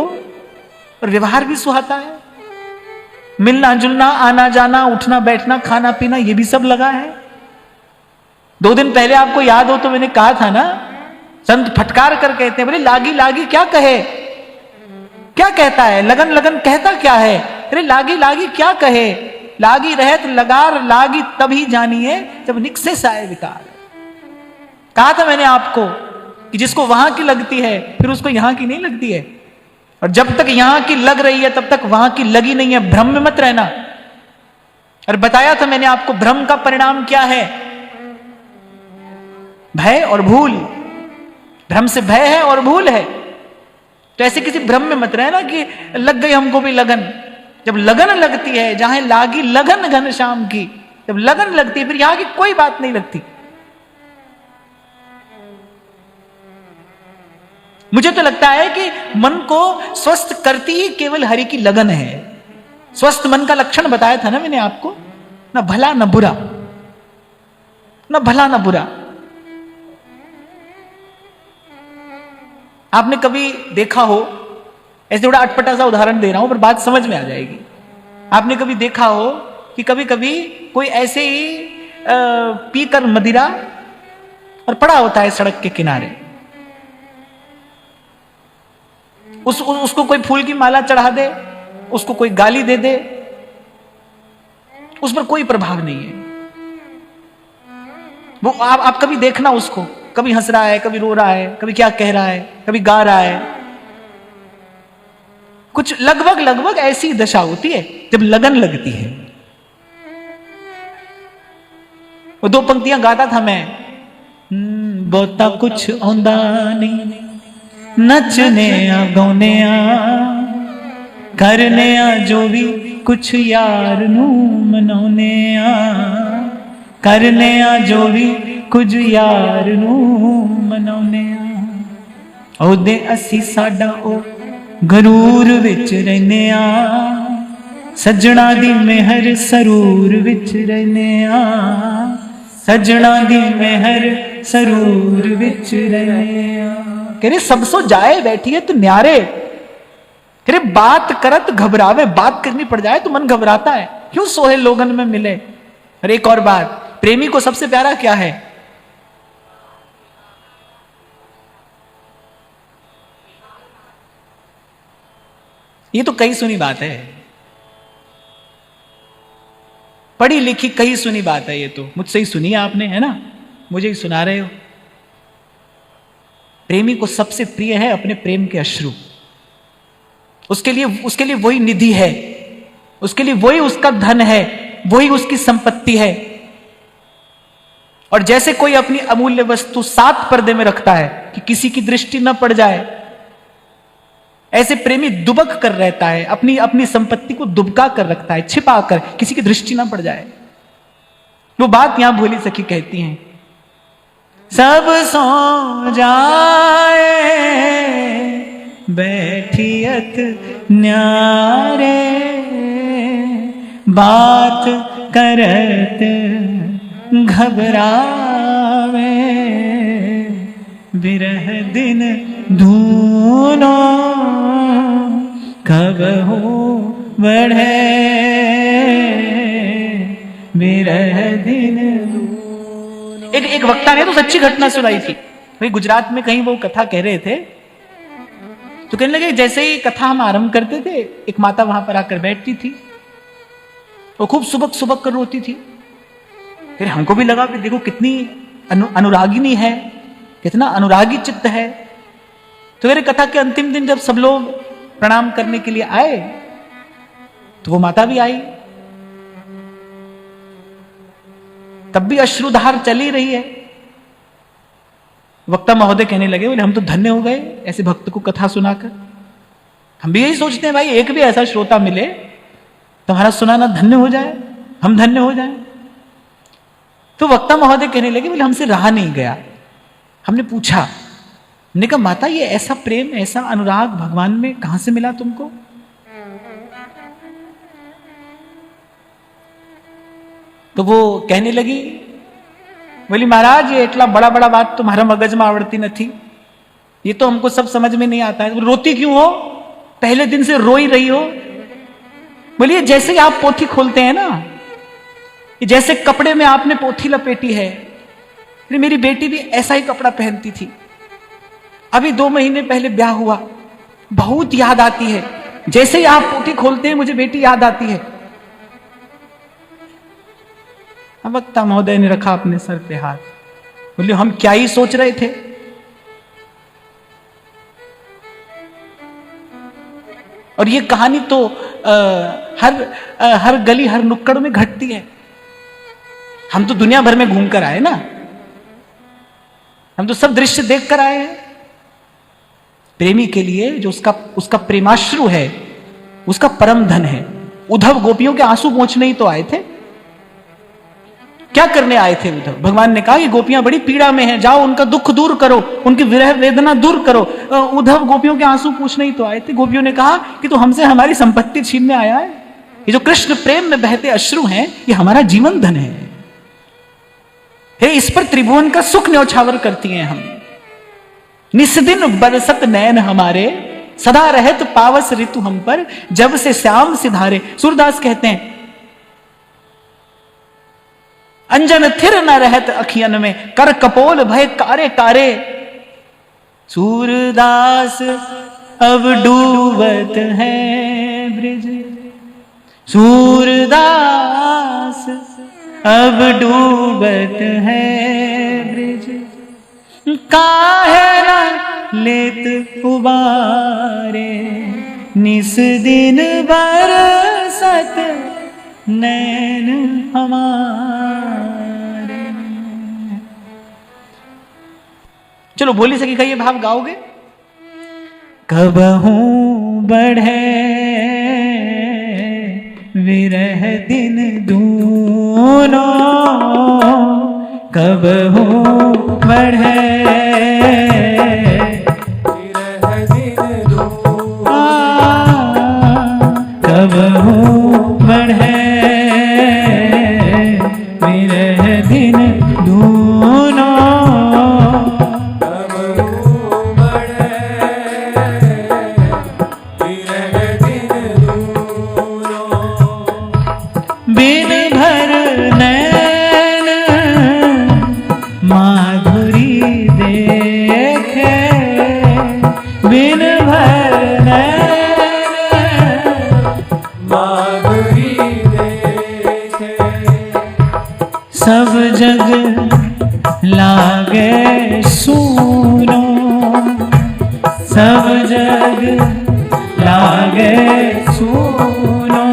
और व्यवहार भी सुहाता है, मिलना जुलना आना जाना उठना बैठना खाना पीना ये भी सब लगा है। 2 दिन पहले आपको याद हो तो मैंने कहा था ना, संत फटकार कर कहते हैं बोले लागी लागी क्या कहे, क्या कहता है, लगन लगन कहता क्या है, अरे लागी लागी क्या कहे, लागी रहे तो लगार लागी तभी जानिए जब निकसे साए विकार। कहा था मैंने आपको कि जिसको वहां की लगती है फिर उसको यहां की नहीं लगती है, और जब तक यहां की लग रही है तब तक वहां की लगी नहीं है। भ्रम में मत रहना। और बताया था मैंने आपको भ्रम का परिणाम क्या है, भय और भूल। भ्रम से भय है और भूल है। तो ऐसे किसी भ्रम में मत रहना कि लग गई हमको भी लगन। जब लगन लगती है, जहां लागी लगन घनश्याम की, जब लगन लगती है फिर यहां की कोई बात नहीं लगती। मुझे तो लगता है कि मन को स्वस्थ करती ही केवल हरि की लगन है। स्वस्थ मन का लक्षण बताया था ना मैंने आपको, ना भला ना बुरा, ना भला ना बुरा। आपने कभी देखा हो, ऐसे थोड़ा अटपटा सा उदाहरण दे रहा हूं पर बात समझ में आ जाएगी। आपने कभी देखा हो कि कभी कभी कोई ऐसे ही पीकर मदिरा और पड़ा होता है सड़क के किनारे, उसको कोई फूल की माला चढ़ा दे, उसको कोई गाली दे दे, उस पर कोई प्रभाव नहीं है। वो आप कभी देखना उसको, कभी हंस रहा है, कभी रो रहा है, कभी क्या कह रहा है, कभी गा रहा है। कुछ लगभग ऐसी दशा होती है जब लगन लगती है। वो 2 पंक्तियां गाता था मैं, बहुता कुछ औंदा नहीं, नचने आ गौने आ, करने आ जो भी कुछ यार नू मनाउने आ, करने आ जो भी कुछ यार नू मनाउने आ। ਉਹਦੇ ਅਸੀਂ ਸਾਡਾ ਉਹ ਗਰੂਰ ਵਿੱਚ ਰਹਿੰਦੇ ਆ, ਸੱਜਣਾ ਦੀ ਮਿਹਰ ਸਰੂਰ ਵਿੱਚ ਰਹਿੰਦੇ ਆ, सजना दी मेहर सरूर विच रहे। कह रहे सब सो जाए बैठिए तो न्यारे, कह रहे बात करत घबरावे, बात करनी पड़ जाए तो मन घबराता है, क्यों सोहे लोगन में मिले। और एक और बात, प्रेमी को सबसे प्यारा क्या है? ये तो कई सुनी बात है, पढ़ी लिखी कहीं सुनी बात है, ये तो मुझसे ही सुनी आपने, है ना, मुझे ही सुना रहे हो। प्रेमी को सबसे प्रिय है अपने प्रेम के अश्रु, उसके लिए वही निधि है, उसके लिए वही उसका धन है, वही उसकी संपत्ति है। और जैसे कोई अपनी अमूल्य वस्तु 7 पर्दे में रखता है कि किसी की दृष्टि न पड़ जाए, ऐसे प्रेमी दुबक कर रहता है, अपनी संपत्ति को दुबका कर रखता है, छिपा कर, किसी की दृष्टि ना पड़ जाए। वो बात यहां भोली सखी कहती हैं, सब सो जाए बैठियत न्यारे, बात करत घबरावे, विरह दिन धूनो कब हो बढ़े, विरह दिन। एक वक्ता ने तो सच्ची घटना सुनाई थी भाई, गुजरात में कहीं वो कथा कह रहे थे, तो कहने लगे जैसे ही कथा हम आरंभ करते थे, एक माता वहां पर आकर बैठती थी, वो खूब सुबक सुबक कर रोती थी। फिर हमको भी लगा कि देखो कितनी अनुरागिनी है, कितना अनुरागी चित्त है। तो मेरे कथा के अंतिम दिन जब सब लोग प्रणाम करने के लिए आए, तो वो माता भी आई, तब भी अश्रुधार चली रही है। वक्ता महोदय कहने लगे, बोले हम तो धन्य हो गए ऐसे भक्त को कथा सुनाकर। हम भी यही सोचते हैं भाई, एक भी ऐसा श्रोता मिले तो हमारा सुनाना धन्य हो जाए, हम धन्य हो जाए। तो वक्ता महोदय कहने लगे, बोले हमसे रहा नहीं गया। हमने पूछा, हमने कहा माता ये ऐसा प्रेम, ऐसा अनुराग भगवान में कहां से मिला तुमको? तो वो कहने लगी, बोली महाराज ये इतना बड़ा बड़ा बात तुम्हारा मगज में आवड़ती नहीं, ये तो हमको सब समझ में नहीं आता है। रोती क्यों हो? पहले दिन से रोई रही हो। बोलिए जैसे ही आप पोथी खोलते हैं ना, जैसे कपड़े में आपने पोथी लपेटी है, मेरी बेटी भी ऐसा ही कपड़ा पहनती थी, अभी 2 महीने पहले ब्याह हुआ, बहुत याद आती है, जैसे ही आप पोथी खोलते हैं मुझे बेटी याद आती है। अब वक्ता महोदय ने रखा अपने सर पे हाथ, बोले हम क्या ही सोच रहे थे। और ये कहानी तो हर गली हर नुक्कड़ में घटती है। हम तो दुनिया भर में घूम कर आए ना, हम तो सब दृश्य देख कर आए हैं। प्रेमी के लिए जो उसका प्रेमाश्रु है, उसका परम धन है। उद्धव गोपियों के आंसू पोंछने ही तो आए थे। क्या करने आए थे उद्धव? भगवान ने कहा कि गोपियां बड़ी पीड़ा में हैं, जाओ उनका दुख दूर करो, उनकी विरह वेदना दूर करो। उद्धव गोपियों के आंसू पूछने ही तो आए थे। गोपियों ने कहा कि तू हमसे हमारी संपत्ति छीनने आया है। ये जो कृष्ण प्रेम में बहते अश्रु हैं, ये हमारा जीवन धन है। हे इस पर त्रिभुवन का सुख न्यौछावर करती हैं हम। निस्दिन बरसत नैन हमारे, सदा रहत पावस ऋतु हम पर, जब से श्याम सिधारे। सूरदास कहते हैं अंजन थिर न रहत अखियन में, कर कपोल भय कारे कारे। सूरदास अब डूबत है ब्रिज, सूरदास अब डूबत है ब्रिज। काहे न लेत उबारे, निस दिन बरसत नैन हमारे। चलो भोली सखी का ये भाव गाओगे। कबहू बढ़े विरह दिन दूनो, कबहू बढ़े भर नैन माधुरी देखे, बिन भर नैन माधुरी देखे। सब जग लागे सूनो, सब जग लागे सूनो,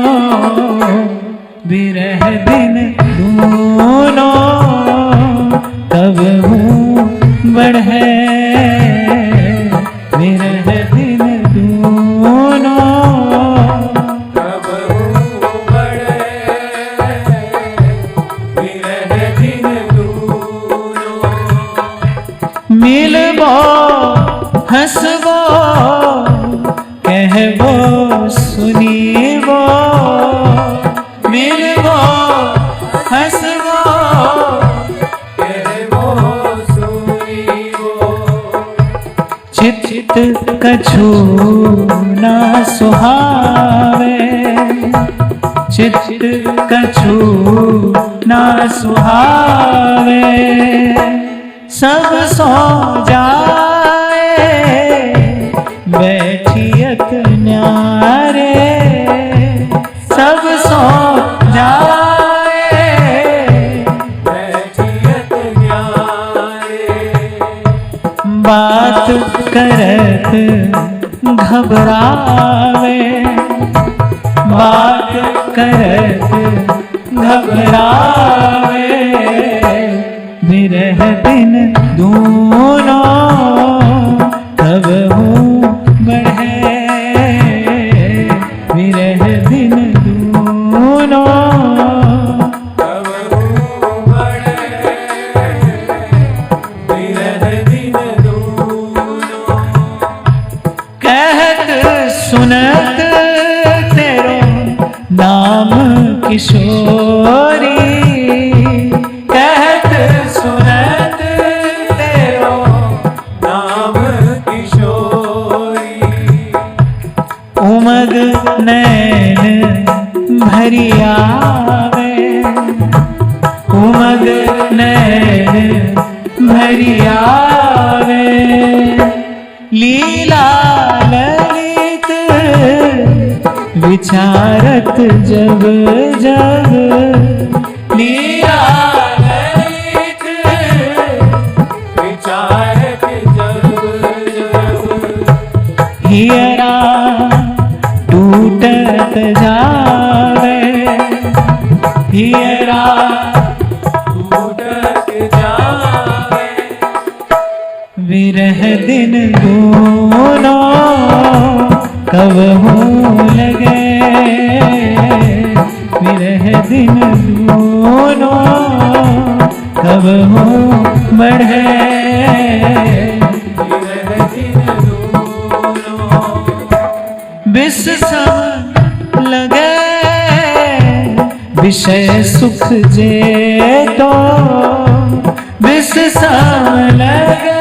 बिरह दिन दूनो तब हूँ बढ़े, बिरह दिन दूनो तब हूँ बढ़े, बिरह दिन दूनो। मिलबो हंसबो कहबो सुनीबो, मिलबो हंसबो कहबो सुनीबो। चित कछु ना सुहावे, चित कछु ना सुहावे, सब सो जाए बैठियत न्यारे, सब सो जाए बैठियत न्यारे। बात करत घबरावे, बात करत घबरावे, बिरह दिन दूनो कब हूँ बढ़े, बिरह दिन दूनो तब हूँ बढ़े, बिरह दिन दूनो। कहत सुनत तेरो नाम किशोरी, कहत सुनत तेरो नाम किशोरी। उमग नैन भरी आवे, उमग नैन भरी आवे, लीला ललित विचारत जब जब, लीला ललित विचारत जब जब। हियरा टूटत जावे, हियरा टूटत जावे, विरह दिन दूनो कब हूँ लगे, विरह दिन दूनो कब हूँ बढ़े, बिरह दिन दूनो। बिस सब लगे विषय सुख जे तो, बिस सब लगे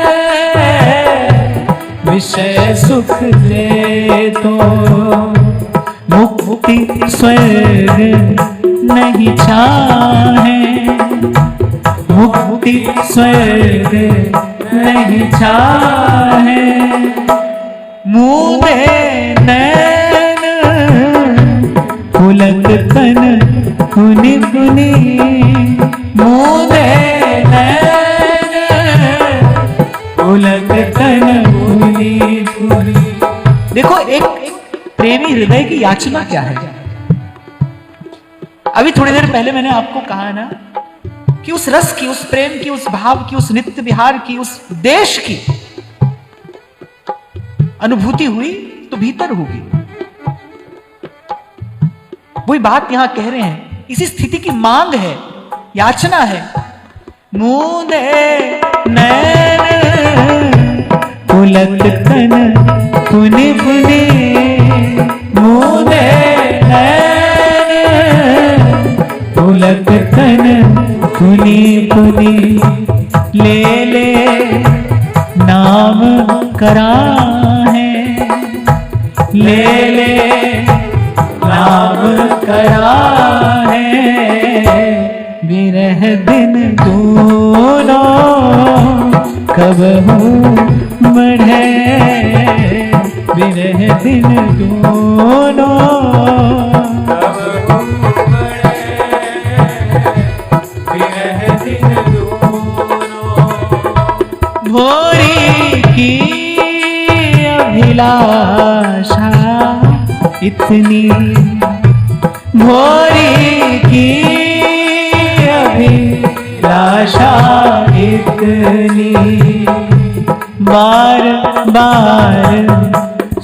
विषय सुख जे तो, मुक्ति स्वर्ग नहीं चाहे, मुक्ति स्वर्ग नहीं चाहे, मुँह नैन पुलक तन पुनि पुनि, मुँह नैन पुलक तन पुनि पुनि। देखो एक प्रेमी हृदय की याचना क्या है। अभी थोड़ी देर पहले मैंने आपको कहा ना कि उस रस की, उस प्रेम की, उस भाव की, उस नित्य विहार की, उस देश की अनुभूति हुई तो भीतर होगी। वही बात यहां कह रहे हैं, इसी स्थिति की मांग है, याचना है। मूंदे नैन पुलक तन पुनि पुनि, मूंदे नैन पुलक तन पुनि पुनि, ले ले नाम करा है, ले ले नाम करा है, विरह दिन दोनों कब हो बढ़े, विरह दिन दोनों तब बढ़े विरह दिन दोनों। भोरी की अभिलाषा इतनी, भोरी की अभिलाषा इतनी, बार बार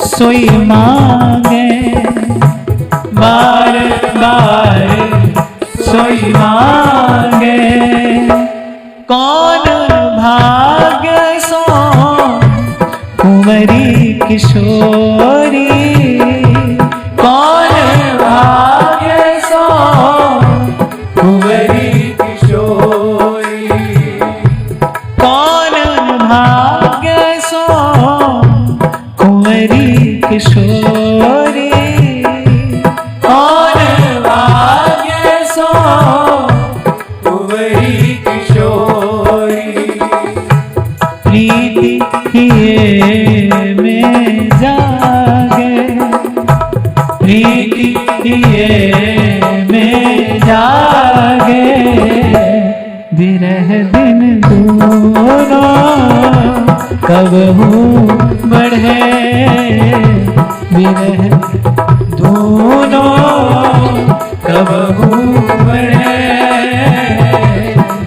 सोई मांगे, बार बार सोई मांगे, कौन भाग्य सो कुंवरी किशोरी, कौन भाग्य सो कुंवरी किशोरी, कौन भाग्य सो कुंवरी किशोरी, कौन भाग्य सो कुंवरी किशोरी। प्रीति किए में जागे, प्रीति किए में जागे, विरह दिन दोनों कब हो बढ़े, विरह दोनों कब हो बढ़े,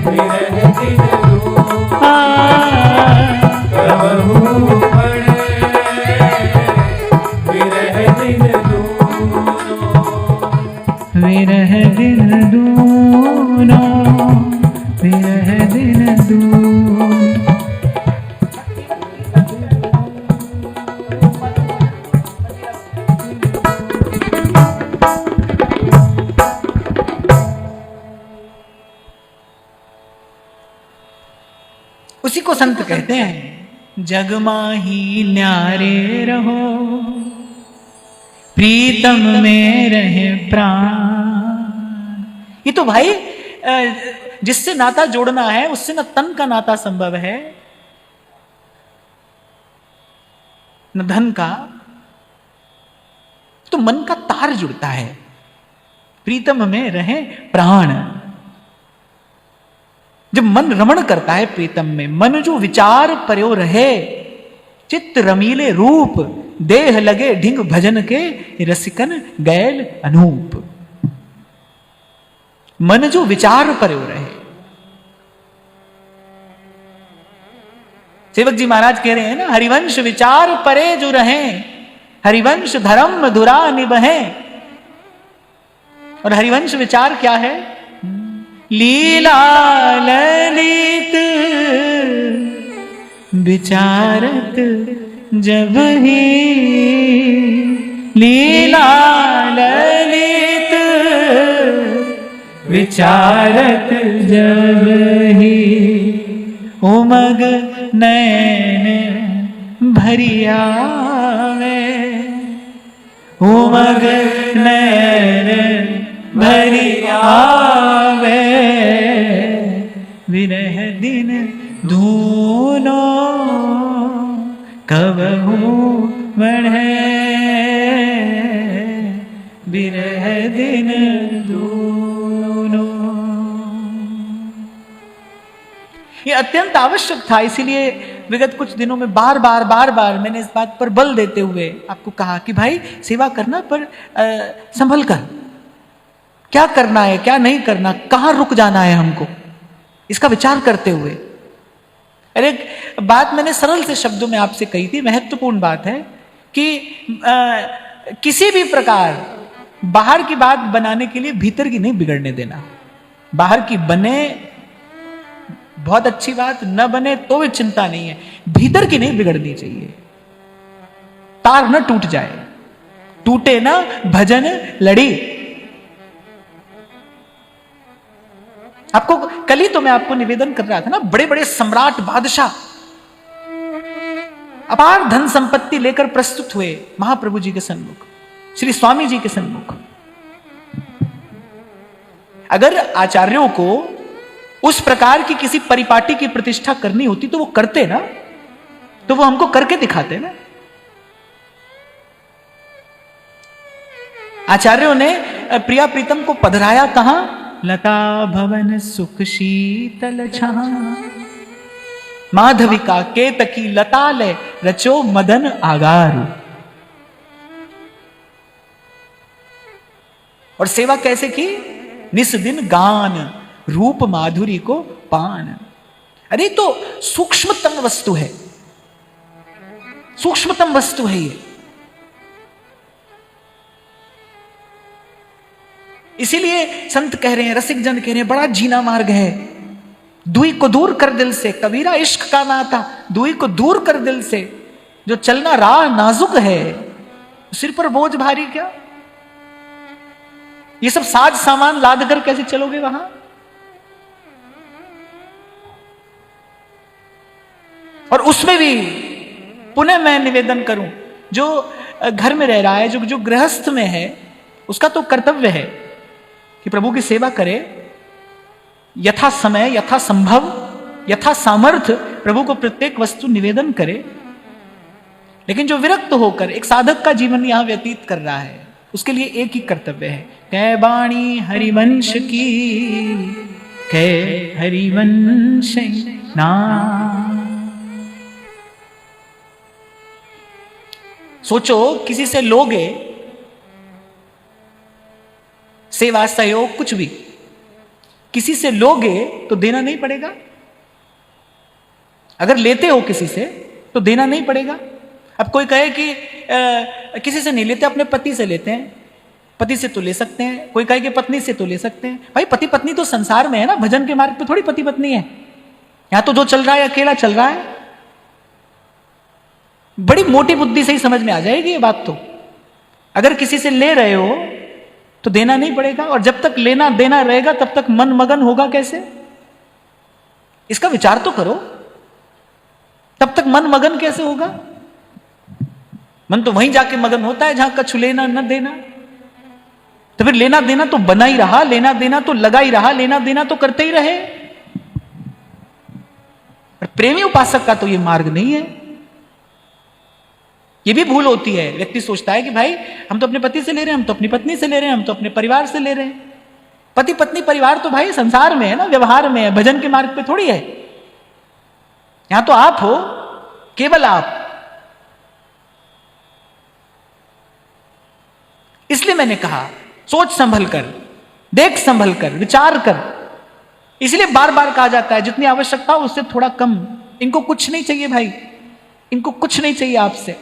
विरह दिन दोनों तब बढ़े विरह दिन दोनों। विरह दिन दोनों, विरह दिन दोनों। उसी को संत कहते हैं, जग माही न्यारे रहो, प्रीतम में रहे प्राण। ये तो भाई जिससे नाता जोड़ना है उससे न तन का नाता संभव है, न धन का, तो मन का तार जुड़ता है। प्रीतम में रहे प्राण। जब मन रमण करता है प्रीतम में, मन जो विचार पर्यो रहे, चित्त रमीले रूप, देह लगे ढिंग भजन के, रसिकन गैल अनूप। मन जो विचार पर्यो रहे। सेवक जी महाराज कह रहे हैं ना, हरिवंश विचार परे जो रहे, हरिवंश धर्म मधुरा निबहे। और हरिवंश विचार क्या है? लीला ललित विचारत जब ही, लीला ललित विचारत जब ही, उमग नैन भरियावे, उमग नैन भरियावे, विरह दिन दोनों कब हो बढ़े, विरह दिन दोनों। ये अत्यंत आवश्यक था, इसीलिए विगत कुछ दिनों में बार बार मैंने इस बात पर बल देते हुए आपको कहा कि भाई सेवा करना पर संभल कर, क्या करना है क्या नहीं करना, कहां रुक जाना है हमको, इसका विचार करते हुए। अरे बात मैंने सरल से शब्दों में आपसे कही थी, महत्वपूर्ण बात है कि किसी भी प्रकार बाहर की बात बनाने के लिए भीतर की नहीं बिगड़ने देना। बाहर की बने बहुत अच्छी बात, न बने तो भी चिंता नहीं है, भीतर की नहीं बिगड़नी चाहिए। तार न टूट जाए, टूटे ना भजन लड़ी। आपको कल ही तो मैं आपको निवेदन कर रहा था ना, बड़े बड़े सम्राट बादशाह अपार धन संपत्ति लेकर प्रस्तुत हुए महाप्रभु जी के सन्मुख, श्री स्वामी जी के सन्मुख। अगर आचार्यों को उस प्रकार की किसी परिपाटी की प्रतिष्ठा करनी होती तो वो करते ना, तो वो हमको करके दिखाते ना। आचार्यों ने प्रिया प्रीतम को पधराया कहां? लता भवन सुख शीतल छां, माधविका केतकी लतालय रचो मदन आगारू। और सेवा कैसे की? निस दिन गान रूप माधुरी को पान। अरे तो सूक्ष्मतम वस्तु है, सूक्ष्मतम वस्तु है ये। इसीलिए संत कह रहे हैं, रसिक जन कह रहे हैं, बड़ा जीना मार्ग है। दुई को दूर कर दिल से, कबीरा इश्क का नाता दुई को दूर कर दिल से। जो चलना राह नाजुक है, सिर पर बोझ भारी क्या? ये सब साज सामान लाद कर कैसे चलोगे वहां? और उसमें भी पुनः मैं निवेदन करूं, जो घर में रह रहा है, जो गृहस्थ में है, उसका तो कर्तव्य है कि प्रभु की सेवा करे, यथा समय, यथा संभव, यथा सामर्थ्य प्रभु को प्रत्येक वस्तु निवेदन करे। लेकिन जो विरक्त होकर एक साधक का जीवन यहां व्यतीत कर रहा है, उसके लिए एक ही कर्तव्य है, कै बाणी हरिवंश की, कै हरिवंश नाम। सोचो, किसी से लोगे सेवा, सहयोग, कुछ भी किसी से लोगे तो देना नहीं पड़ेगा। अगर लेते हो किसी से तो देना नहीं पड़ेगा। अब कोई कहे कि किसी से नहीं लेते, अपने पति से लेते हैं, पति से तो ले सकते हैं। कोई कहे कि पत्नी से तो ले सकते हैं। भाई पति पत्नी तो संसार में है ना, भजन के मार्ग पे थोड़ी पति पत्नी है। यहां तो जो चल रहा है अकेला चल रहा है। बड़ी मोटी बुद्धि से ही समझ में आ जाएगी ये बात। तो अगर किसी से ले रहे हो तो देना नहीं पड़ेगा, और जब तक लेना देना रहेगा तब तक मन मगन होगा कैसे? इसका विचार तो करो। तब तक मन मगन कैसे होगा? मन तो वहीं जाके मगन होता है जहां कछु लेना न देना। तो फिर लेना देना तो बना ही रहा, लेना देना तो लगा ही रहा, लेना देना तो करते ही रहे। पर प्रेमी उपासक का तो ये मार्ग नहीं है। ये भी भूल होती है। व्यक्ति सोचता है कि भाई हम तो अपने पति से ले रहे हैं, हम तो अपनी पत्नी से ले रहे हैं, हम तो अपने परिवार से ले रहे हैं। पति पत्नी परिवार तो भाई संसार में है ना, व्यवहार में है, भजन के मार्ग पे थोड़ी है। यहां तो आप हो, केवल आप। इसलिए मैंने कहा सोच संभल कर, देख संभल कर, विचार कर। इसलिए बार बार कहा जाता है जितनी आवश्यकता हो उससे थोड़ा कम। इनको कुछ नहीं चाहिए भाई, इनको कुछ नहीं चाहिए आपसे।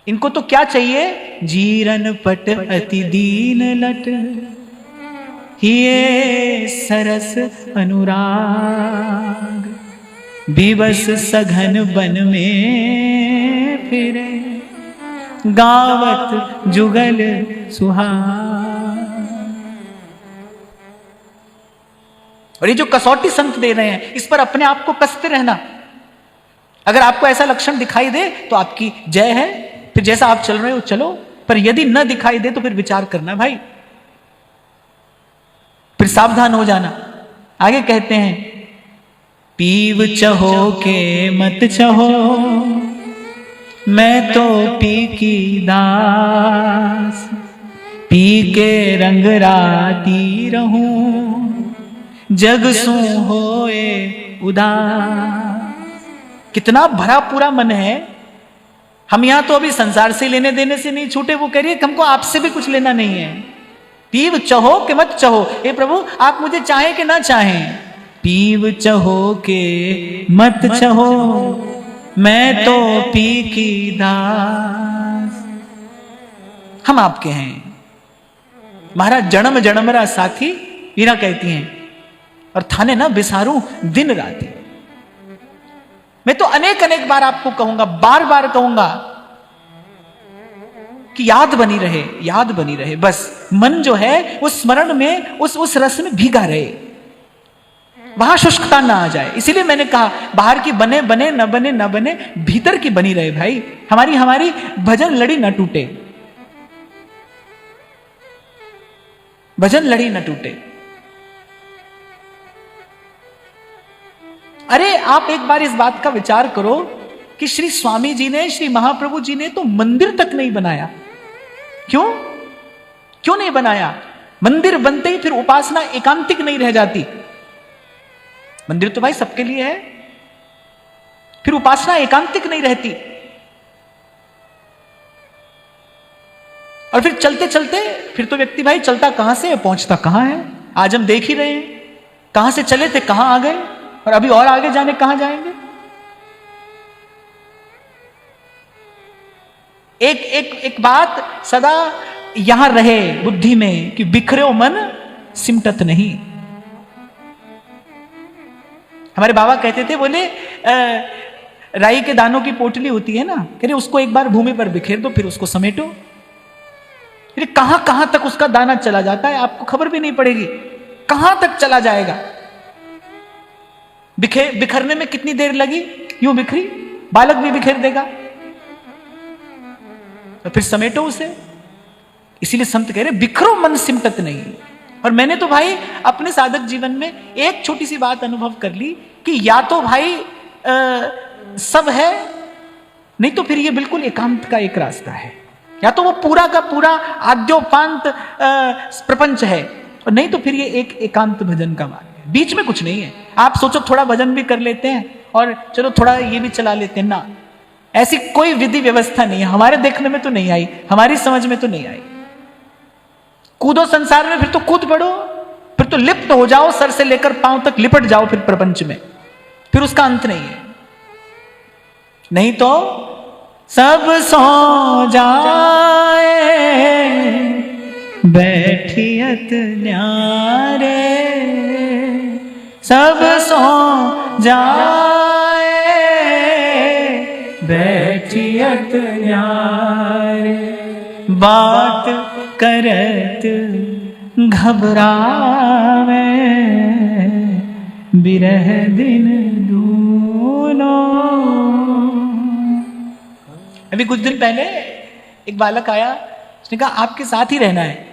इनको तो क्या चाहिए? जीरन पट अति दीन लट, हिये सरस अनुराग, विवश सघन बन में फिरे, गावत जुगल सुहाग। और ये जो कसौटी संत दे रहे हैं, इस पर अपने आप को कसते रहना। अगर आपको ऐसा लक्षण दिखाई दे तो आपकी जय है, फिर जैसा आप चल रहे हो चलो। पर यदि न दिखाई दे तो फिर विचार करना भाई, फिर सावधान हो जाना। आगे कहते हैं, पीव चहो के मत चहो, मैं तो पी की दास, पी के रंग राती रहूं, जग सू होए उदास। कितना भरा पूरा मन है। हम यहां तो अभी संसार से लेने देने से नहीं छूटे। वो कह रही है हमको आपसे भी कुछ लेना नहीं है। पीव चहो कि मत चहो, हे प्रभु आप मुझे चाहें कि ना चाहें, पीव चहो के मत चहो, मैं तो पी की दास। हम आपके हैं। महाराज जन्म जन्मरा साथी वीरा कहती हैं, और थाने ना बिसारूं दिन राती। मैं तो अनेक अनेक बार आपको कहूंगा, बार बार कहूंगा कि याद बनी रहे, याद बनी रहे। बस मन जो है उस स्मरण में, उस रस में भीगा रहे, वहां शुष्कता ना आ जाए। इसीलिए मैंने कहा बाहर की बने बने, न बने न बने, भीतर की बनी रहे भाई। हमारी भजन लड़ी न टूटे, भजन लड़ी न टूटे। अरे आप एक बार इस बात का विचार करो कि श्री स्वामी जी ने, श्री महाप्रभु जी ने तो मंदिर तक नहीं बनाया। क्यों नहीं बनाया? मंदिर बनते ही फिर उपासना एकांतिक नहीं रह जाती। मंदिर तो भाई सबके लिए है, फिर उपासना एकांतिक नहीं रहती। और फिर चलते चलते फिर तो व्यक्ति भाई चलता कहां से है, पहुंचता कहां है। आज हम देख ही रहे हैं, कहां से चले थे कहां आ गए, और अभी और आगे जाने कहां जाएंगे। एक बात सदा यहां रहे बुद्धि में कि बिखरे मन सिमटत नहीं। हमारे बाबा कहते थे, बोले राई के दानों की पोटली होती है ना, कह रहे उसको एक बार भूमि पर बिखेर दो फिर उसको समेटो। कहां कहां तक उसका दाना चला जाता है आपको खबर भी नहीं पड़ेगी, कहां तक चला जाएगा। बिखरने में कितनी देर लगी, यूं बिखरी, बालक भी बिखेर देगा, तो फिर समेटो उसे। इसीलिए संत कह रहे बिखरो मन सिमटत नहीं। और मैंने तो भाई अपने साधक जीवन में एक छोटी सी बात अनुभव कर ली कि या तो भाई सब है, नहीं तो फिर ये बिल्कुल एकांत का एक रास्ता है। या तो वो पूरा का पूरा आद्योपांत प्रपंच है, और नहीं तो फिर ये एक एकांत भजन का मार्ग है। बीच में कुछ नहीं है। आप सोचो थोड़ा भजन भी कर लेते हैं और चलो थोड़ा ये भी चला लेते हैं, ना, ऐसी कोई विधि व्यवस्था नहीं है। हमारे देखने में तो नहीं आई, हमारी समझ में तो नहीं आई। कूदो संसार में, फिर तो कूद पड़ो, फिर तो लिप्त हो जाओ, सर से लेकर पांव तक लिपट जाओ फिर प्रपंच में, फिर उसका अंत नहीं है। नहीं तो सब सो जाए बैठियत न्यारे, सब सो जाए बैठियत न्यारे, बात करत घबरावे बिरह दिन दूनो। अभी कुछ दिन पहले एक बालक आया, उसने कहा आपके साथ ही रहना है।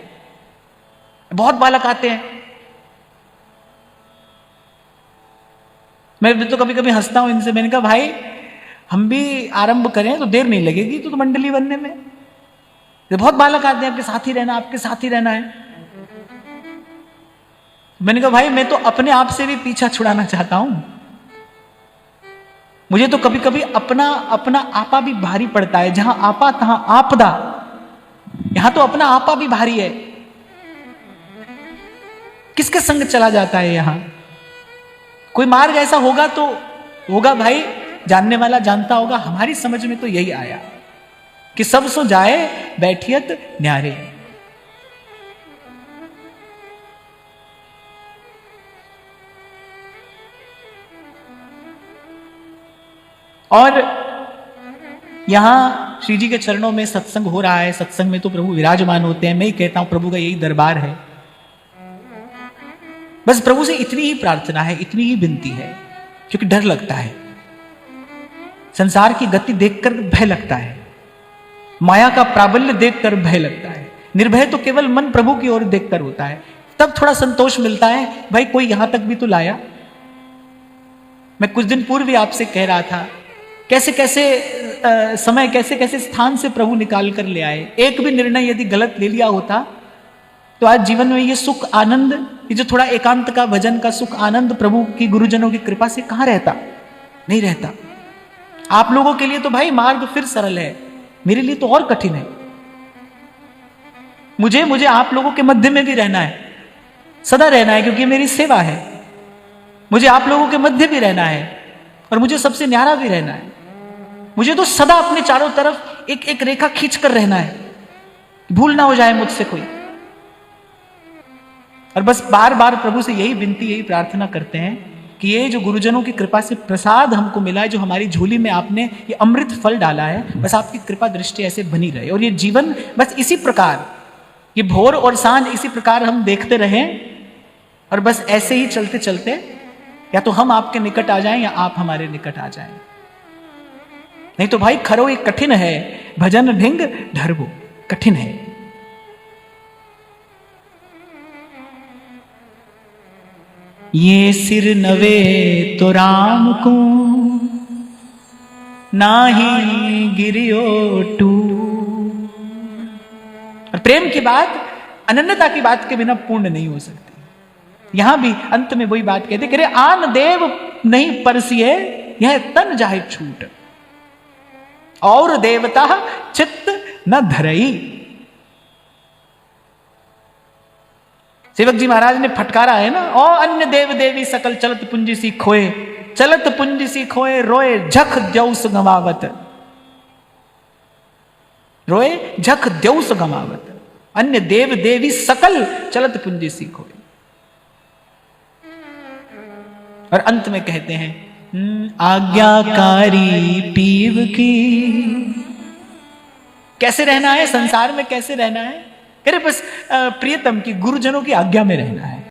बहुत बालक आते हैं, मैं तो कभी कभी हंसता हूं इनसे। मैंने कहा भाई हम भी आरंभ करें तो देर नहीं लगेगी तो मंडली बनने में। बहुत बालक आते हैं, आपके साथ ही रहना, आपके साथ ही रहना है। मैंने कहा भाई मैं तो अपने आप से भी पीछा छुड़ाना चाहता हूं। मुझे तो कभी कभी अपना आपा भी भारी पड़ता है। जहां आपा तहां आपदा, यहां तो अपना आपा भी भारी है। किसके संग चला जाता है यहां? कोई मार्ग ऐसा होगा तो होगा भाई, जानने वाला जानता होगा। हमारी समझ में तो यही आया कि सब सो जाए बैठियत न्यारे। और यहां श्री जी के चरणों में सत्संग हो रहा है। सत्संग में तो प्रभु विराजमान होते हैं। मैं ही कहता हूं प्रभु का यही दरबार है। बस प्रभु से इतनी ही प्रार्थना है, इतनी ही विनती है, क्योंकि डर लगता है। संसार की गति देखकर भय लगता है, माया का प्राबल्य देखकर भय लगता है। निर्भय तो केवल मन प्रभु की ओर देखकर होता है। तब थोड़ा संतोष मिलता है, भाई कोई यहां तक भी तो लाया। मैं कुछ दिन पूर्व भी आपसे कह रहा था कैसे कैसे समय, कैसे कैसे स्थान से प्रभु निकाल कर ले आए। एक भी निर्णय यदि गलत ले लिया होता तो आज जीवन में ये सुख आनंद, ये जो थोड़ा एकांत का भजन का सुख आनंद प्रभु की गुरुजनों की कृपा से कहां रहता? नहीं रहता। आप लोगों के लिए तो भाई मार्ग फिर सरल है, मेरे लिए तो और कठिन है। मुझे आप लोगों के मध्य में भी रहना है, सदा रहना है, क्योंकि मेरी सेवा है। मुझे आप लोगों के मध्य भी रहना है और मुझे सबसे न्यारा भी रहना है। मुझे तो सदा अपने चारों तरफ एक एक रेखा खींच कर रहना है, भूल ना हो जाए मुझसे कोई। और बस बार बार प्रभु से यही विनती, यही प्रार्थना करते हैं कि ये जो गुरुजनों की कृपा से प्रसाद हमको मिला है, जो हमारी झोली में आपने ये अमृत फल डाला है, बस आपकी कृपा दृष्टि ऐसे बनी रहे। और ये जीवन बस इसी प्रकार, ये भोर और सांझ इसी प्रकार हम देखते रहें। और बस ऐसे ही चलते चलते या तो हम आपके निकट आ जाएं या आप हमारे निकट आ जाएं। नहीं तो भाई खरो ये कठिन है, भजन ढिंग ढरबो, कठिन है। ये सिर नवे तो राम को नाही गिरियो टू। और प्रेम की बात, अनन्यता की बात के बिना पूर्ण नहीं हो सकती। यहां भी अंत में वही बात कहते कि रे आन देव नहीं परसिए यह तन जाहे छूट, और देवता चित्त न धरई। सेवक जी महाराज ने फटकारा है ना, और अन्य देव देवी सकल चलत पुंजी सी खोए, चलत पुंजी सी खोए रोए झख द्यौस गवावत, रोए झख द्यौस गवावत। अन्य देव देवी सकल चलत पुंजी सी खोए। और अंत में कहते हैं आज्ञाकारी पीव की। कैसे रहना है संसार में, कैसे रहना है? अरे बस प्रियतम की, गुरुजनों की आज्ञा में रहना है।